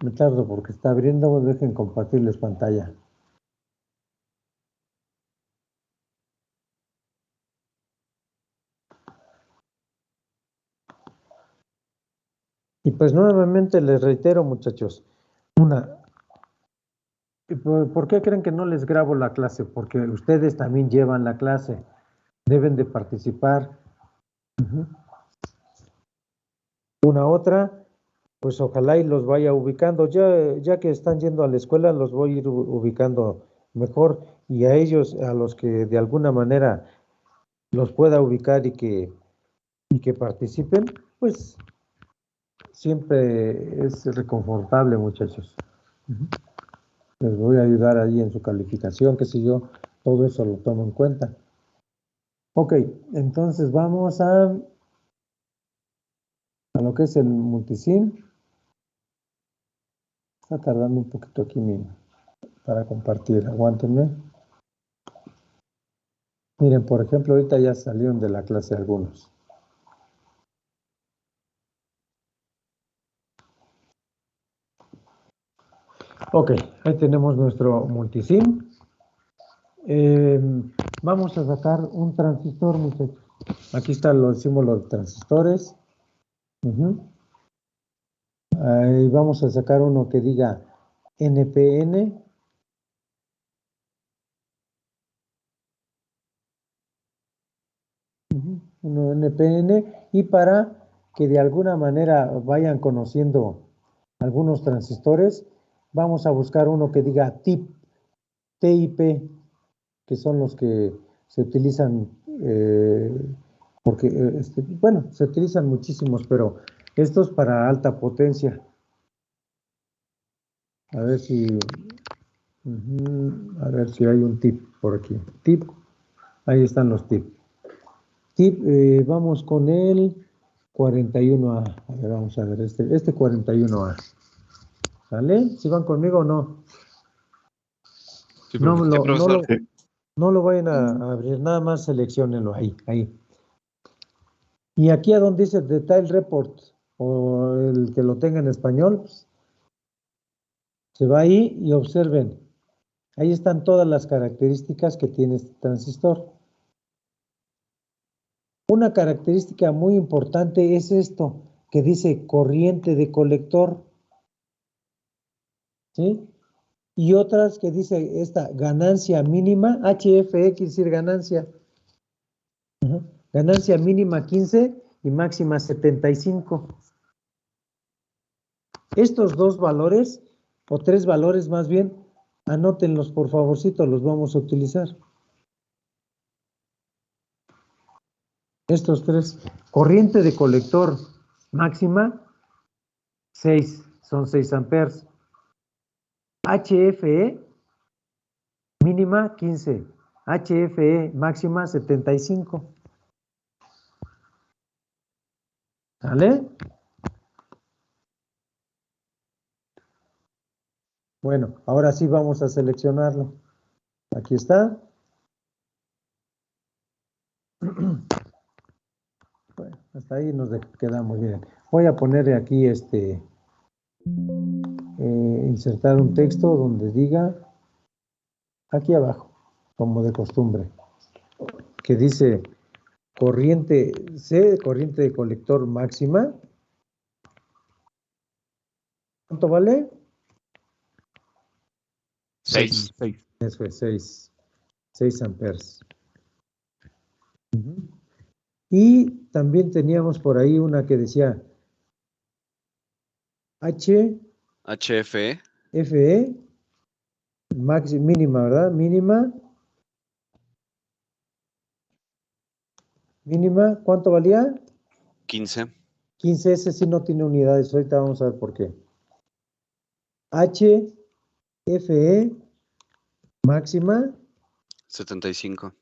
Me tardo porque está abriendo, dejen compartirles pantalla. Y pues nuevamente les reitero, muchachos, ¿por qué creen que no les grabo la clase? Porque ustedes también llevan la clase, deben de participar. Una otra, pues ojalá y los vaya ubicando, ya que están yendo a la escuela, los voy a ir ubicando mejor y a ellos, a los que de alguna manera los pueda ubicar y que participen, pues siempre es reconfortable, muchachos. Les voy a ayudar ahí en su calificación, qué sé yo, todo eso lo tomo en cuenta. Ok, entonces vamos a a lo que es el multisim. Está tardando un poquito aquí para compartir. Aguántenme. Miren, por ejemplo, ahorita ya salieron de la clase algunos. Ok, ahí tenemos nuestro multisim. Vamos a sacar un transistor, muchachos. Aquí están los símbolos de transistores. Ahí vamos a sacar uno que diga NPN. Uno NPN. Y para que de alguna manera vayan conociendo algunos transistores, vamos a buscar uno que diga TIP, que son los que se utilizan, porque, bueno, se utilizan muchísimos, pero estos para alta potencia. A ver si, a ver si hay un tip por aquí. Tip, ahí están los tips. Tip, vamos con el 41A. A ver, vamos a ver este 41A. ¿Sale? ¿Sí van conmigo o no? Sí, No, profesor. Sí, profesor. no lo vayan a abrir, nada más seleccionenlo ahí. Y aquí a donde dice Detail Report, o el que lo tenga en español, se va ahí y observen. Ahí están todas las características que tiene este transistor. Una característica muy importante es esto, que dice corriente de colector. ¿Sí? Y otras que dice esta ganancia mínima, HFE quiere decir ganancia. Ganancia mínima 15 y máxima 75. Estos dos valores, o tres valores más bien, anótenlos por favorcito, los vamos a utilizar. Estos tres. Corriente de colector máxima, 6, son 6 amperes. HFE mínima 15. HFE máxima 75. ¿Sale? Bueno, ahora sí vamos a seleccionarlo. Aquí está. Bueno, hasta ahí nos quedamos bien. Voy a poner aquí insertar un texto donde diga, aquí abajo, como de costumbre, que dice corriente C, corriente de colector máxima. ¿Cuánto vale? 6. Eso es 6 amperes. Y también teníamos por ahí una que decía HFE. FE mínima, ¿verdad? Mínima, ¿cuánto valía? 15. 15, ese sí no tiene unidades, ahorita vamos a ver por qué. HFE máxima 75.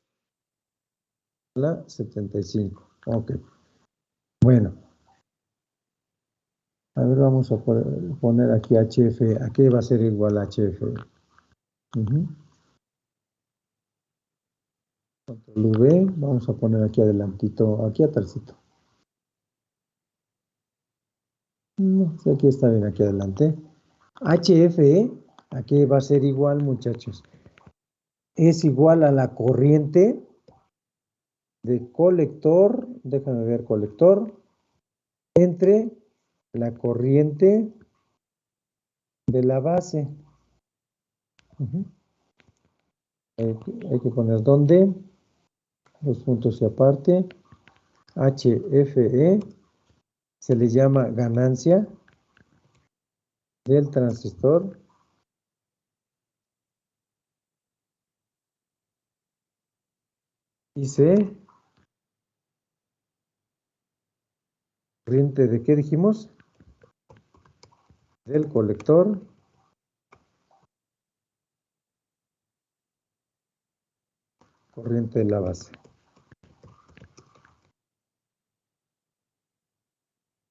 la 75. Ok. Bueno. A ver, vamos a poner aquí HFE. ¿A qué va a ser igual a HFE? Control V. Vamos a poner aquí adelantito, aquí atrásito. Sí, aquí está bien, aquí adelante. HFE, ¿a qué va a ser igual, muchachos? Es igual a la corriente de colector, déjame ver, colector, entre la corriente de la base. Hay que poner dónde, los puntos y aparte. HFE se le llama ganancia del transistor. Y C, corriente de qué dijimos, del colector. Corriente de la base.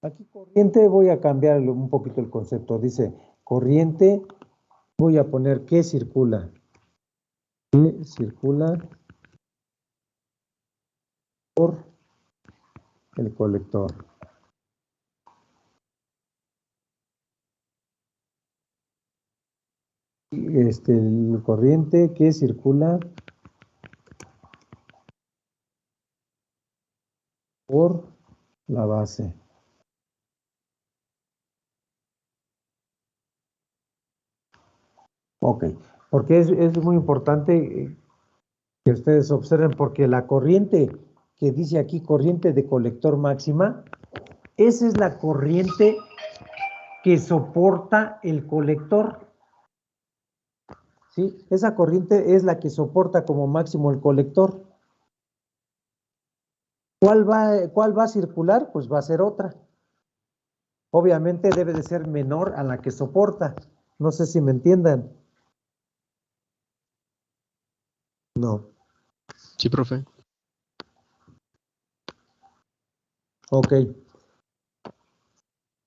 Aquí corriente voy a cambiar un poquito el concepto. Dice corriente, voy a poner que circula. Que circula por el colector. El corriente que circula por la base. Ok, porque es muy importante que ustedes observen, porque la corriente que dice aquí, corriente de colector máxima, esa es la corriente que soporta el colector. ¿Sí? Esa corriente es la que soporta como máximo el colector. ¿Cuál va a circular? Pues va a ser otra. Obviamente debe de ser menor a la que soporta. No sé si me entiendan. No. Sí, profe. Ok.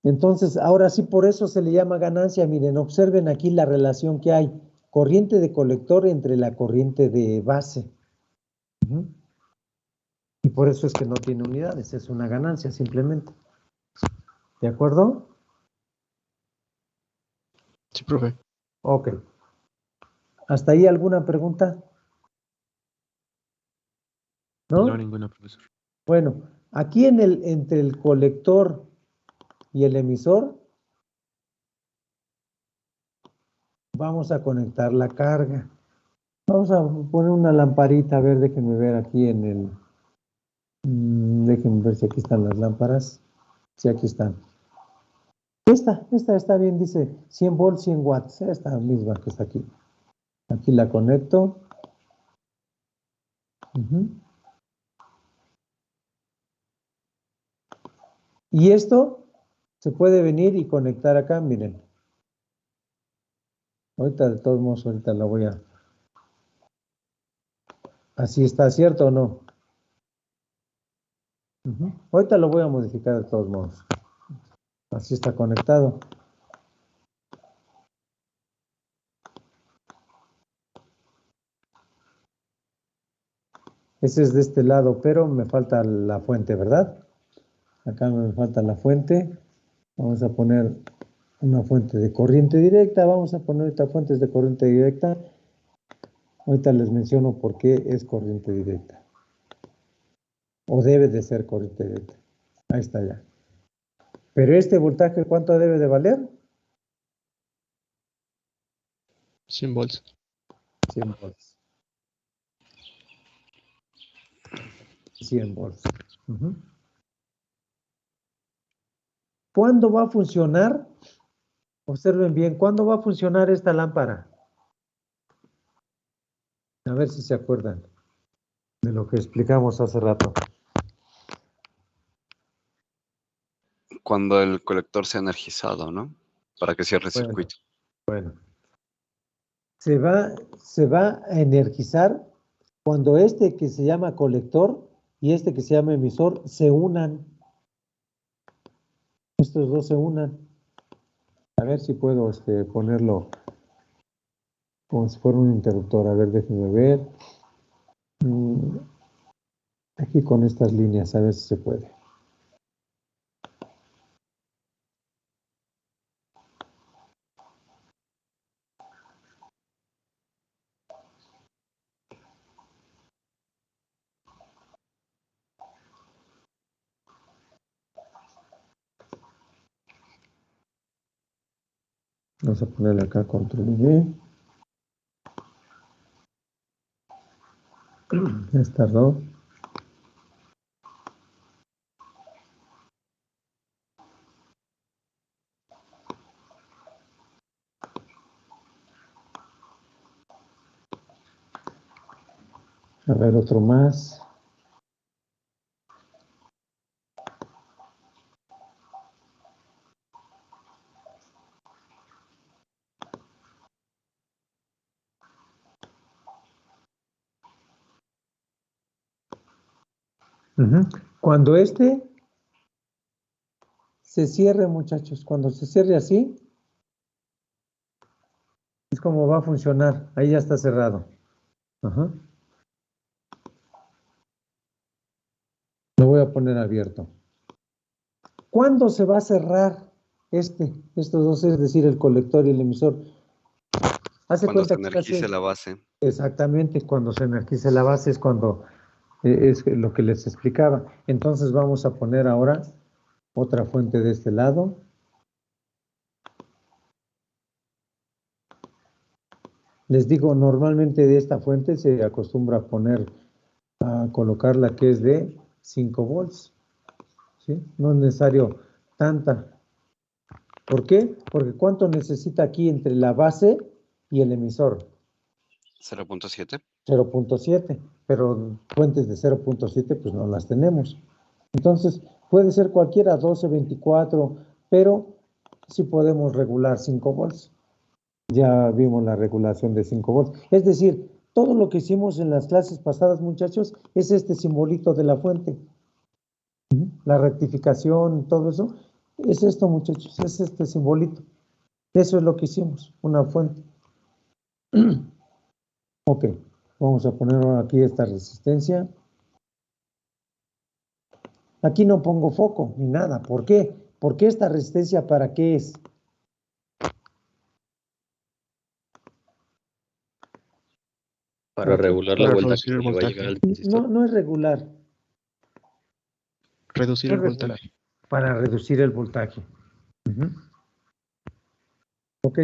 Entonces, ahora sí, por eso se le llama ganancia. Miren, observen aquí la relación que hay. Corriente de colector entre la corriente de base. Y por eso es que no tiene unidades. Es una ganancia simplemente. ¿De acuerdo? Sí, profe. Ok. ¿Hasta ahí alguna pregunta? ¿No? No, ninguna, profesor. Bueno, aquí entre el colector y el emisor, vamos a conectar la carga. Vamos a poner una lamparita, a ver, déjenme ver aquí en el... déjenme ver si aquí están las lámparas. Sí, aquí están. Esta está bien, dice 100 volts, 100 watts. Esta misma que está aquí. Aquí la conecto. Y esto se puede venir y conectar acá, miren. Ahorita de todos modos, ahorita la voy a... Así está, ¿cierto o no? Ahorita lo voy a modificar de todos modos. Así está conectado. Ese es de este lado, pero me falta la fuente, ¿verdad? Acá me falta la fuente. Vamos a poner una fuente de corriente directa. Vamos a poner ahorita fuentes de corriente directa. Ahorita les menciono por qué es corriente directa. O debe de ser corriente directa. Ahí está ya. Pero este voltaje, ¿cuánto debe de valer? 100 volts. 100 volts. 100 volts. ¿Cuándo va a funcionar? Observen bien, ¿cuándo va a funcionar esta lámpara? A ver si se acuerdan de lo que explicamos hace rato. Cuando el colector sea energizado, ¿no? Para que cierre el circuito. Bueno. Se va a energizar cuando este que se llama colector y este que se llama emisor se unan. Estos dos se unan. A ver si puedo ponerlo como si fuera un interruptor. A ver, déjenme ver. Aquí con estas líneas, a ver si se puede. Vamos a ponerle acá control V. Ya tardó. A ver, otro más. Cuando este se cierre, muchachos. Cuando se cierre así, es como va a funcionar. Ahí ya está cerrado. Ajá. Lo voy a poner abierto. ¿Cuándo se va a cerrar estos dos, es decir, el colector y el emisor? Hace Cuando se cuenta que energice la base. exactamente, cuando se energice la base es cuando es lo que les explicaba. Entonces vamos a poner ahora otra fuente de este lado. Les digo, normalmente de esta fuente se acostumbra a colocar la que es de 5 volts. ¿Sí? No es necesario tanta. ¿Por qué? Porque ¿cuánto necesita aquí entre la base y el emisor? 0.7. 0.7, pero fuentes de 0.7 pues no las tenemos. Entonces, puede ser cualquiera, 12, 24, pero sí podemos regular 5 volts. Ya vimos la regulación de 5 volts. Es decir, todo lo que hicimos en las clases pasadas, muchachos, es este simbolito de la fuente. La rectificación, todo eso, es esto, muchachos, es este simbolito. Eso es lo que hicimos, una fuente. Ok, vamos a poner ahora aquí esta resistencia. Aquí no pongo foco ni nada. ¿Por qué? Porque esta resistencia, ¿para qué es? Para regular la Para voltaje reducir el que le va a voltaje. llegar al transistor. No es regular. Reducir No el es regular. voltaje. Para reducir el voltaje. Ok.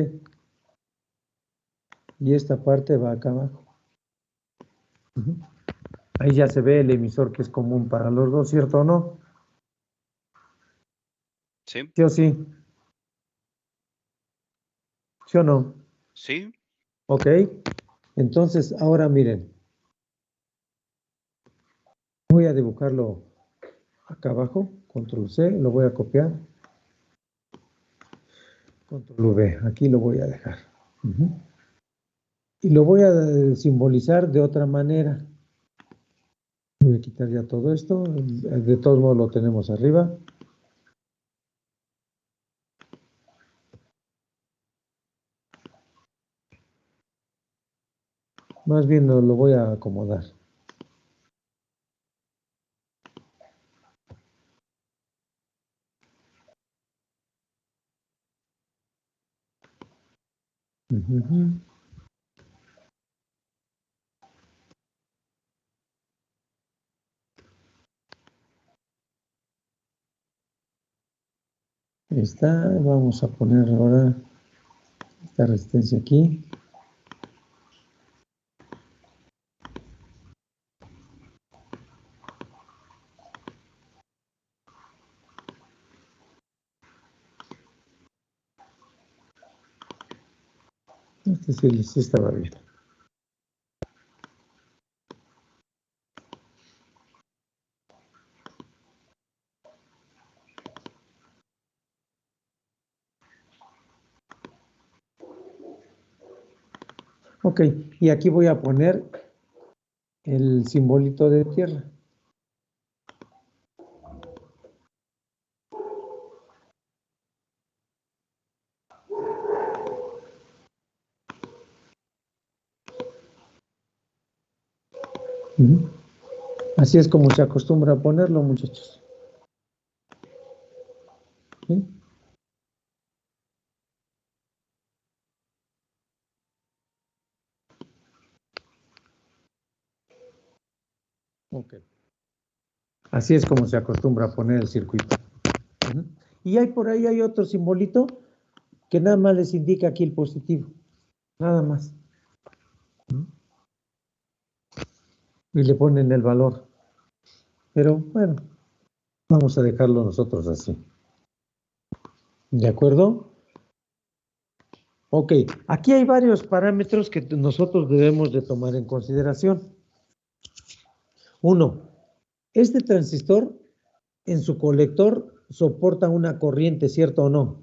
Y esta parte va acá abajo. Ahí ya se ve el emisor que es común para los dos, ¿cierto o no? ¿Sí? ¿Sí o sí? ¿Sí o no? Sí. Ok. Entonces, ahora miren. Voy a dibujarlo acá abajo. Control C, lo voy a copiar. Control V, aquí lo voy a dejar. Y lo voy a simbolizar de otra manera. Voy a quitar ya todo esto. De todos modos lo tenemos arriba. Más bien lo voy a acomodar. Ahí está. Vamos a poner ahora esta resistencia aquí. Este sí estaba bien. Ok, y aquí voy a poner el simbolito de tierra. Así es como se acostumbra a ponerlo, muchachos. ¿Sí? Ok. Así es como se acostumbra a poner el circuito. Y por ahí hay otro simbolito que nada más les indica aquí el positivo. Nada más. Y le ponen el valor. Pero bueno, vamos a dejarlo nosotros así. ¿De acuerdo? Ok, aquí hay varios parámetros que nosotros debemos de tomar en consideración. Uno, este transistor en su colector soporta una corriente, ¿cierto o no?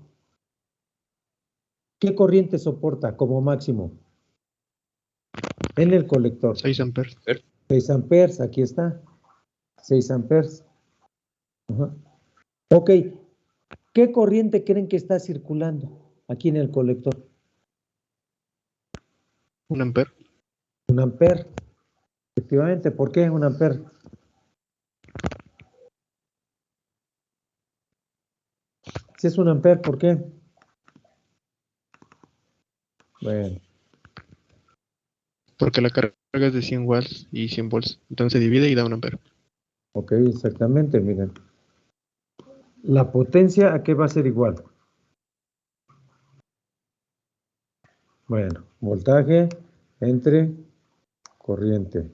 ¿Qué corriente soporta como máximo? En el colector. 6 amperes. 6 amperes, aquí está. 6 amperes. Ok. ¿Qué corriente creen que está circulando aquí en el colector? 1 amper. 1 amper. Efectivamente, ¿por qué 1 amper? Si es 1 amper, ¿por qué? Bueno, Porque la carga es de 100 watts y 100 volts. Entonces se divide y da 1 amper. ok, exactamente, miren. La potencia, ¿a qué va a ser igual? Bueno, voltaje entre corriente.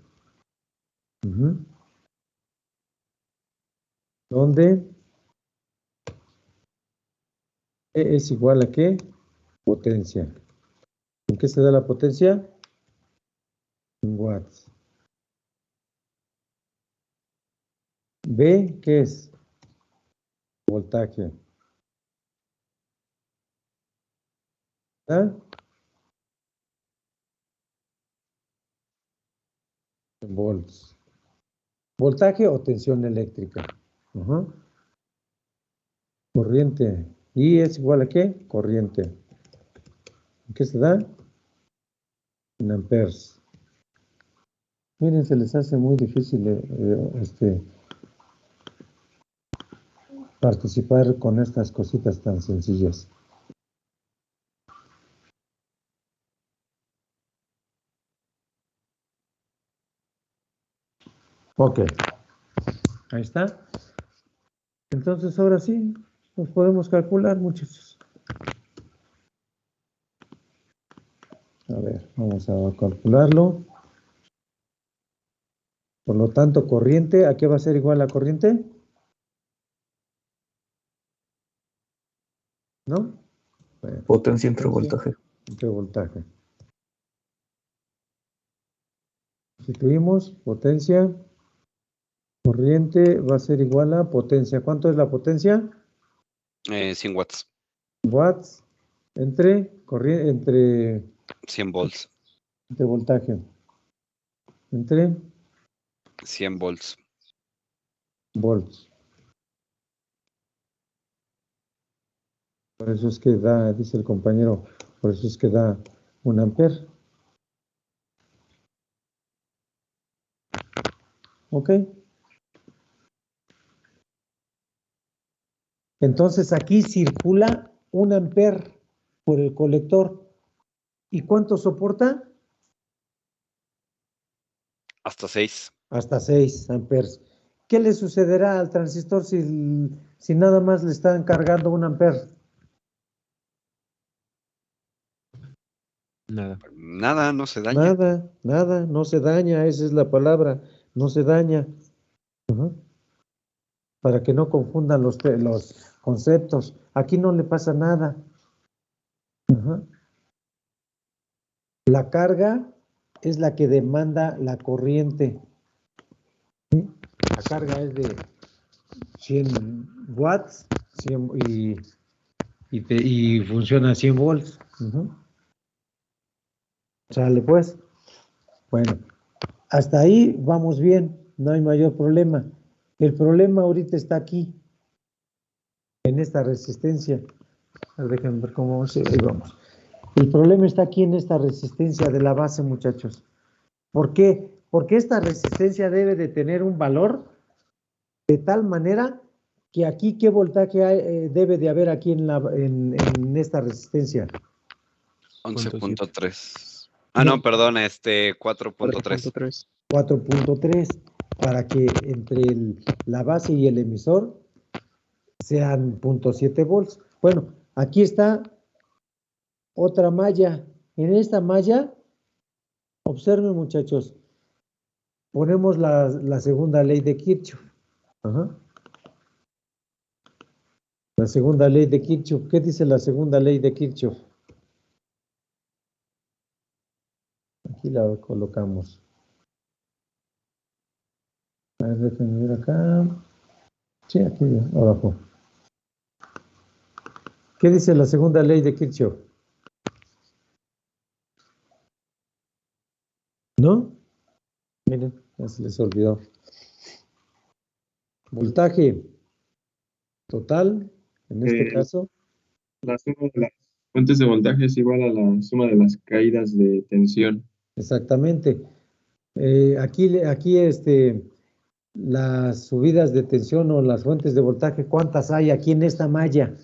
Ujú. ¿Dónde E es igual a qué? Potencia. ¿En qué se da la potencia? En watts. B, ¿qué es? Voltaje. ¿Ah? En volts. Voltaje o tensión eléctrica. Ajá. Corriente. ¿Y es igual a qué? Corriente. ¿En qué se da? En amperes. Miren, se les hace muy difícil participar con estas cositas tan sencillas. Ok. Ahí está. Entonces, ahora sí, nos podemos calcular, muchachos. A ver, vamos a calcularlo. Por lo tanto, corriente, ¿a qué va a ser igual la corriente? ¿No? Bueno, Potencia entre voltaje. entre voltaje. Sustituimos potencia. Corriente va a ser igual a potencia. ¿Cuánto es la potencia? 100 watts, Watts entre corriente, 100 volts, entre voltaje. Entre 100 volts. volts. Por eso es que da, dice el compañero, por eso es que da 1 amper. ¿Ok? Entonces aquí circula 1 amper por el colector. ¿Y cuánto soporta? Hasta 6. Hasta 6 amperes. ¿Qué le sucederá al transistor si nada más le están cargando 1 amper? Nada. Nada, no se daña. Nada, no se daña, esa es la palabra, no se daña. Ajá. Para que no confundan los conceptos. Aquí no le pasa nada. Ajá. La carga es la que demanda la corriente. ¿Sí? La carga es de 100 watts 100 y funciona a 100 volts. Ujú. Sale pues. Bueno, hasta ahí vamos bien, no hay mayor problema. El problema ahorita está aquí, en esta resistencia. A ver, déjenme ver cómo vamos. Ahí vamos. El problema está aquí en esta resistencia de la base, muchachos. ¿Por qué? Porque esta resistencia debe de tener un valor de tal manera que aquí, ¿qué voltaje debe de haber aquí en esta resistencia? 11.3. Ah, no, perdón, 4.3. 4.3. 4.3 para que entre la base y el emisor sean 0.7 volts. Bueno, aquí está otra malla. En esta malla, observen muchachos, ponemos la segunda ley de Kirchhoff. Ajá. La segunda ley de Kirchhoff. ¿Qué dice la segunda ley de Kirchhoff? Aquí la colocamos. A ver, déjenme ver acá. Sí, aquí abajo. ¿Qué dice la segunda ley de Kirchhoff? ¿No? Miren, ya se les olvidó. Voltaje total En este caso, La suma de las fuentes de voltaje es igual a la suma de las caídas de tensión. exactamente. Aquí las subidas de tensión o las fuentes de voltaje, ¿cuántas hay aquí en esta malla?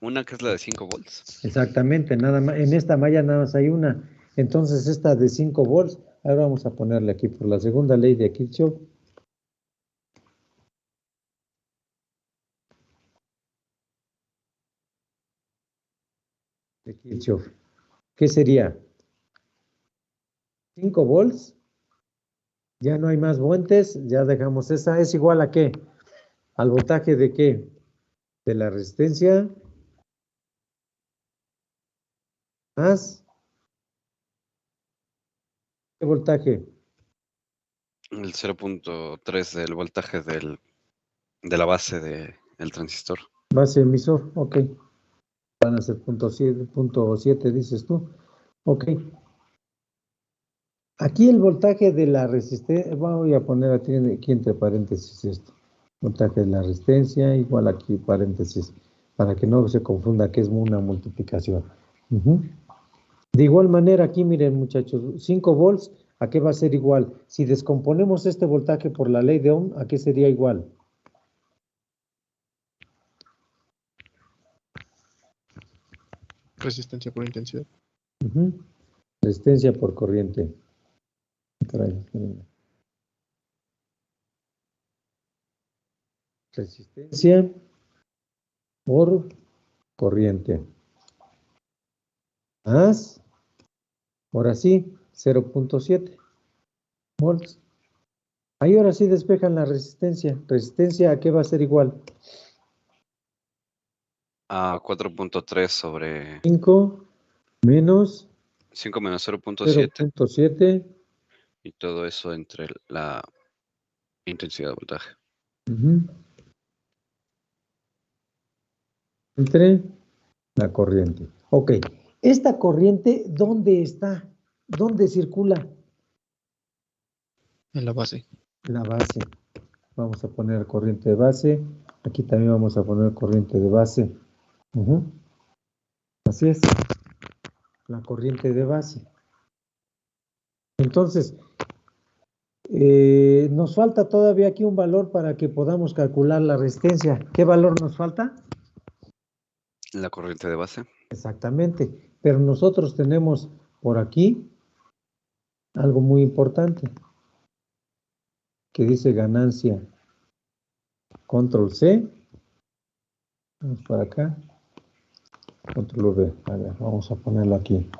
Una que es la de 5 volts. Exactamente, nada más, en esta malla nada más hay una. Entonces esta de 5 volts, ahora vamos a ponerle aquí por la segunda ley de Kirchhoff. De Kirchhoff. ¿Qué sería? 5 volts. Ya no hay más fuentes, ya dejamos esa. ¿Es igual a qué? ¿Al voltaje de qué? De la resistencia más. ¿Qué voltaje? El 0.3 del voltaje de la base del transistor. Base emisor, ok. Van a ser .7, dices tú. Ok. Aquí el voltaje de la resistencia, voy a poner aquí entre paréntesis esto. Voltaje de la resistencia igual aquí paréntesis, para que no se confunda que es una multiplicación. De igual manera aquí miren muchachos, 5 volts, ¿a qué va a ser igual? Si descomponemos este voltaje por la ley de Ohm, ¿a qué sería igual? Resistencia por intensidad. Resistencia por corriente. Resistencia por corriente. Más, ahora sí, 0.7 volts. Ahí ahora sí despejan la resistencia. ¿Resistencia a qué va a ser igual? A 4.3 sobre 5 menos 5 menos 0.7. 0.7. Y todo eso entre la intensidad de voltaje. Entre la corriente. Ok. ¿Esta corriente dónde está? ¿Dónde circula? En la base. La base. Vamos a poner corriente de base. Aquí también vamos a poner corriente de base. Así es. La corriente de base. Entonces, nos falta todavía aquí un valor para que podamos calcular la resistencia. ¿Qué valor nos falta? La corriente de base. Exactamente. Pero nosotros tenemos por aquí algo muy importante que dice ganancia. Control C. Vamos para acá. Control V. A ver, vamos a ponerlo aquí.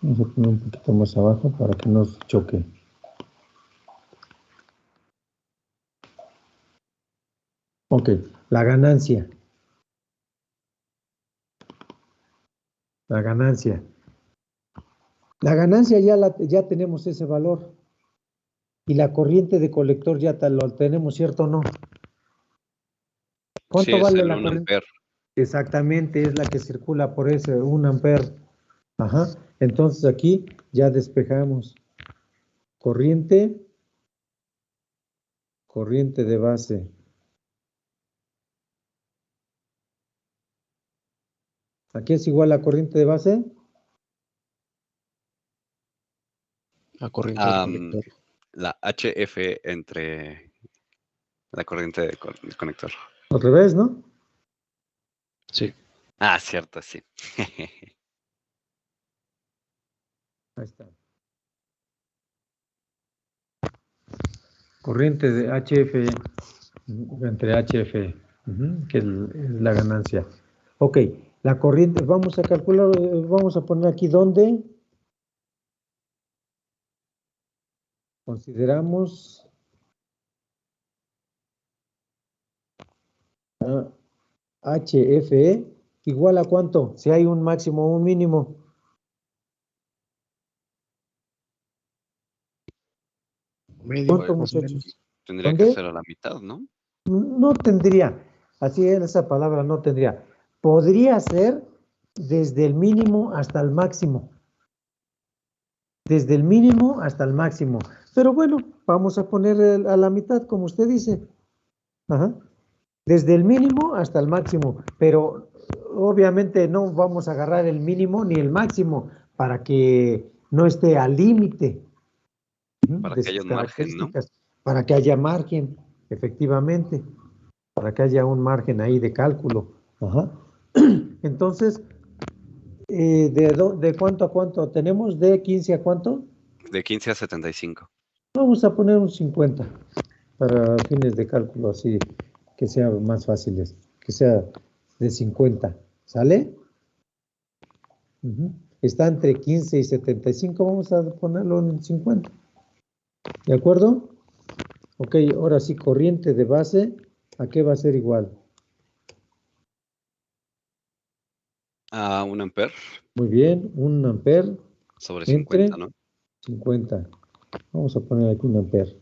Vamos a poner un poquito más abajo para que no choque. Ok, la ganancia. La ganancia. La ganancia ya tenemos ese valor. Y la corriente de colector ya lo tenemos, ¿cierto o no? ¿Cuánto Sí, vale es la el 1 corriente? ampere. Exactamente, es la que circula por ese 1 ampere. Ajá. Entonces aquí ya despejamos. Corriente de base. ¿Aquí es igual a corriente de base? A corriente del conector. La HF entre la corriente del conector. Al revés, ¿no? Sí. Ah, cierto, sí. Ahí está. Corriente de HF entre HF, que es la ganancia. Ok, la corriente, vamos a calcular, vamos a poner aquí dónde consideramos HFE igual a cuánto, si hay un máximo o un mínimo. Medio, ¿Cuánto, más o muchachos? menos. Tendría ¿Dónde? que ser a la mitad, ¿no? No tendría, así es esa palabra, no tendría. Podría ser desde el mínimo hasta el máximo. Desde el mínimo hasta el máximo. Pero bueno, vamos a poner a la mitad, como usted dice. Ajá. Desde el mínimo hasta el máximo, pero obviamente no vamos a agarrar el mínimo ni el máximo para que no esté al límite Para de que haya sus un margen, ¿no? características, para que haya margen, efectivamente, para que haya un margen ahí de cálculo. Ajá. Entonces, ¿de cuánto a cuánto tenemos? ¿De 15 a cuánto? De 15 a 75. Vamos a poner un 50 para fines de cálculo, así que sea más fáciles, que sea de 50. ¿Sale? Ujú. Está entre 15 y 75, vamos a ponerlo en 50. ¿De acuerdo? Ok, ahora sí, corriente de base, ¿a qué va a ser igual? A 1 amper Muy bien, 1 amper sobre entre 50, ¿no? 50. Vamos a poner aquí 1 amper.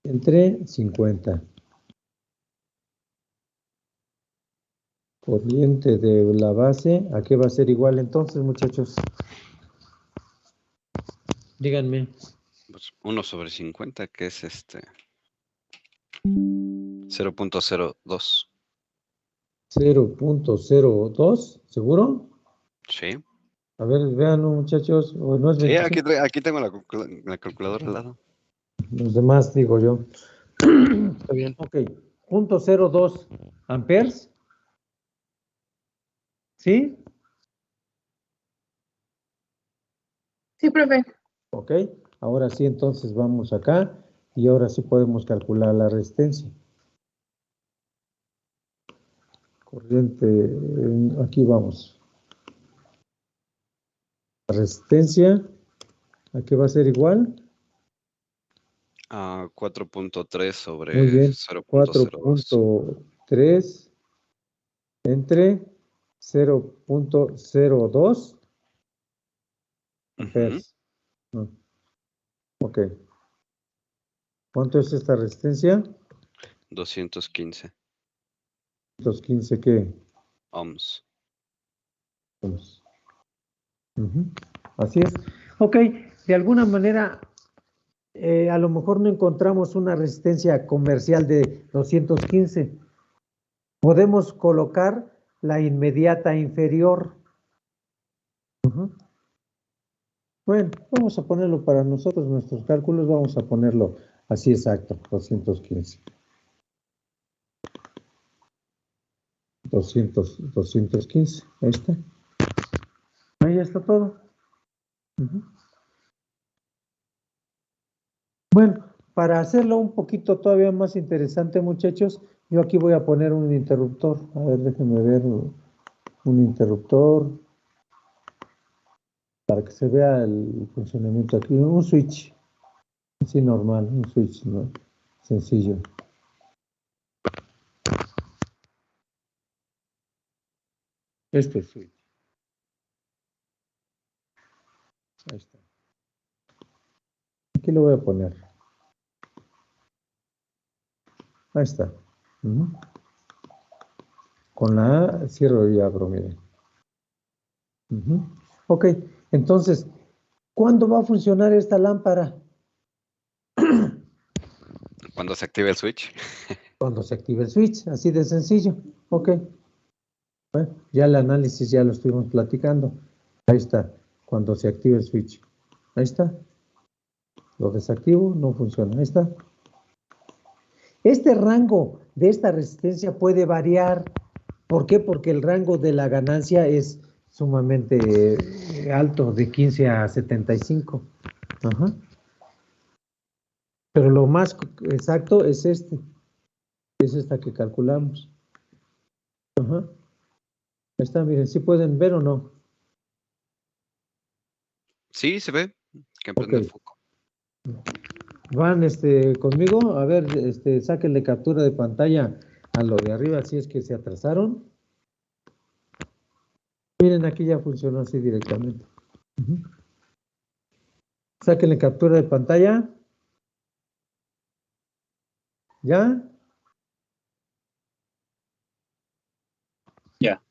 Entre 50. Corriente de la base, ¿a qué va a ser igual entonces, muchachos? Díganme. Pues 1 sobre 50, que es 0.02. 0.02, ¿seguro? Sí. A ver, vean, muchachos, o no es Sí, 25. aquí tengo la calculadora al lado. Los demás, digo yo. Está bien. Ok, 0.02 amperes. ¿Sí? Sí, profe. Ok, ahora sí, entonces vamos acá y ahora sí podemos calcular la resistencia. Corriente, aquí vamos. La resistencia, ¿a qué va a ser igual? A 4.3 Muy sobre bien, 0.02. 4.3 entre 0.02 Ujú. amperes. Ah, ok. ¿Cuánto es esta resistencia? 215 215, ¿qué? ohms. Ohms. Ujú. Así es. Ok, de alguna manera, a lo mejor no encontramos una resistencia comercial de 215. Podemos colocar la inmediata inferior. Ujú. Bueno, vamos a ponerlo para nosotros, nuestros cálculos, vamos a ponerlo así exacto, 215. 215, ahí está. Ahí está todo. Ujú. Bueno, para hacerlo un poquito todavía más interesante, muchachos, yo aquí voy a poner un interruptor. A ver, déjenme ver un interruptor para que se vea el funcionamiento aquí. Un switch, así normal, un switch, ¿no? Sencillo. Este switch. Ahí está. Aquí lo voy a poner. Ahí está. Ujú. Con la A cierro y abro, miren. Ujú. Ok, entonces, ¿cuándo va a funcionar esta lámpara? Cuando se active el switch. Cuando se active el switch, así de sencillo. Ok, bueno, ya el análisis ya lo estuvimos platicando. Ahí está, cuando se active el switch. Ahí está. Lo desactivo, no funciona. Ahí está. Este rango de esta resistencia puede variar. ¿Por qué? Porque el rango de la ganancia es sumamente alto, de 15 a 75. Ajá. Pero lo más exacto es este. Es esta que calculamos. Ajá. Ahí está, miren, ¿sí pueden ver o no? Sí, se ve que Ok. prende el foco. Van conmigo, a ver, sáquenle captura de pantalla a lo de arriba, si es que se atrasaron. Miren, aquí ya funcionó así directamente. Ujú. Sáquenle captura de pantalla. ¿Ya? Ya.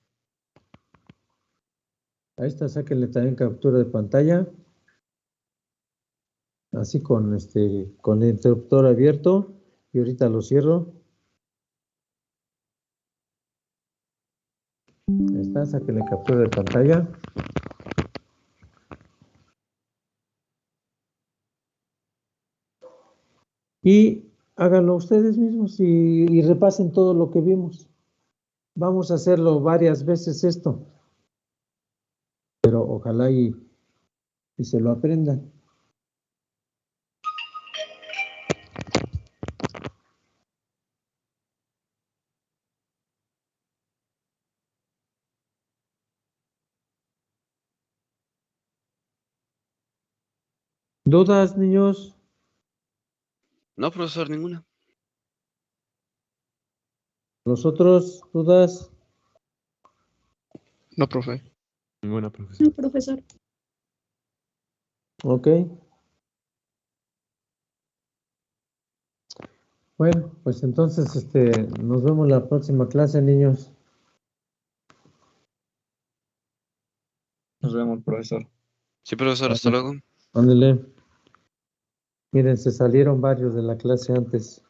Ahí está, sáquenle también captura de pantalla. Así con con el interruptor abierto. Y ahorita lo cierro. Ahí está, sáquenle captura de pantalla. Y háganlo ustedes mismos y repasen todo lo que vimos. Vamos a hacerlo varias veces esto. Pero ojalá y se lo aprendan. ¿Dudas, niños? No, profesor, ninguna. ¿Los otros? ¿Dudas? No, profe. Ninguna, profesor. No, profesor. Ok. Bueno, pues entonces nos vemos la próxima clase, niños. Nos vemos, profesor. Sí, profesor, hasta luego. Ándele. Miren, se salieron varios de la clase antes.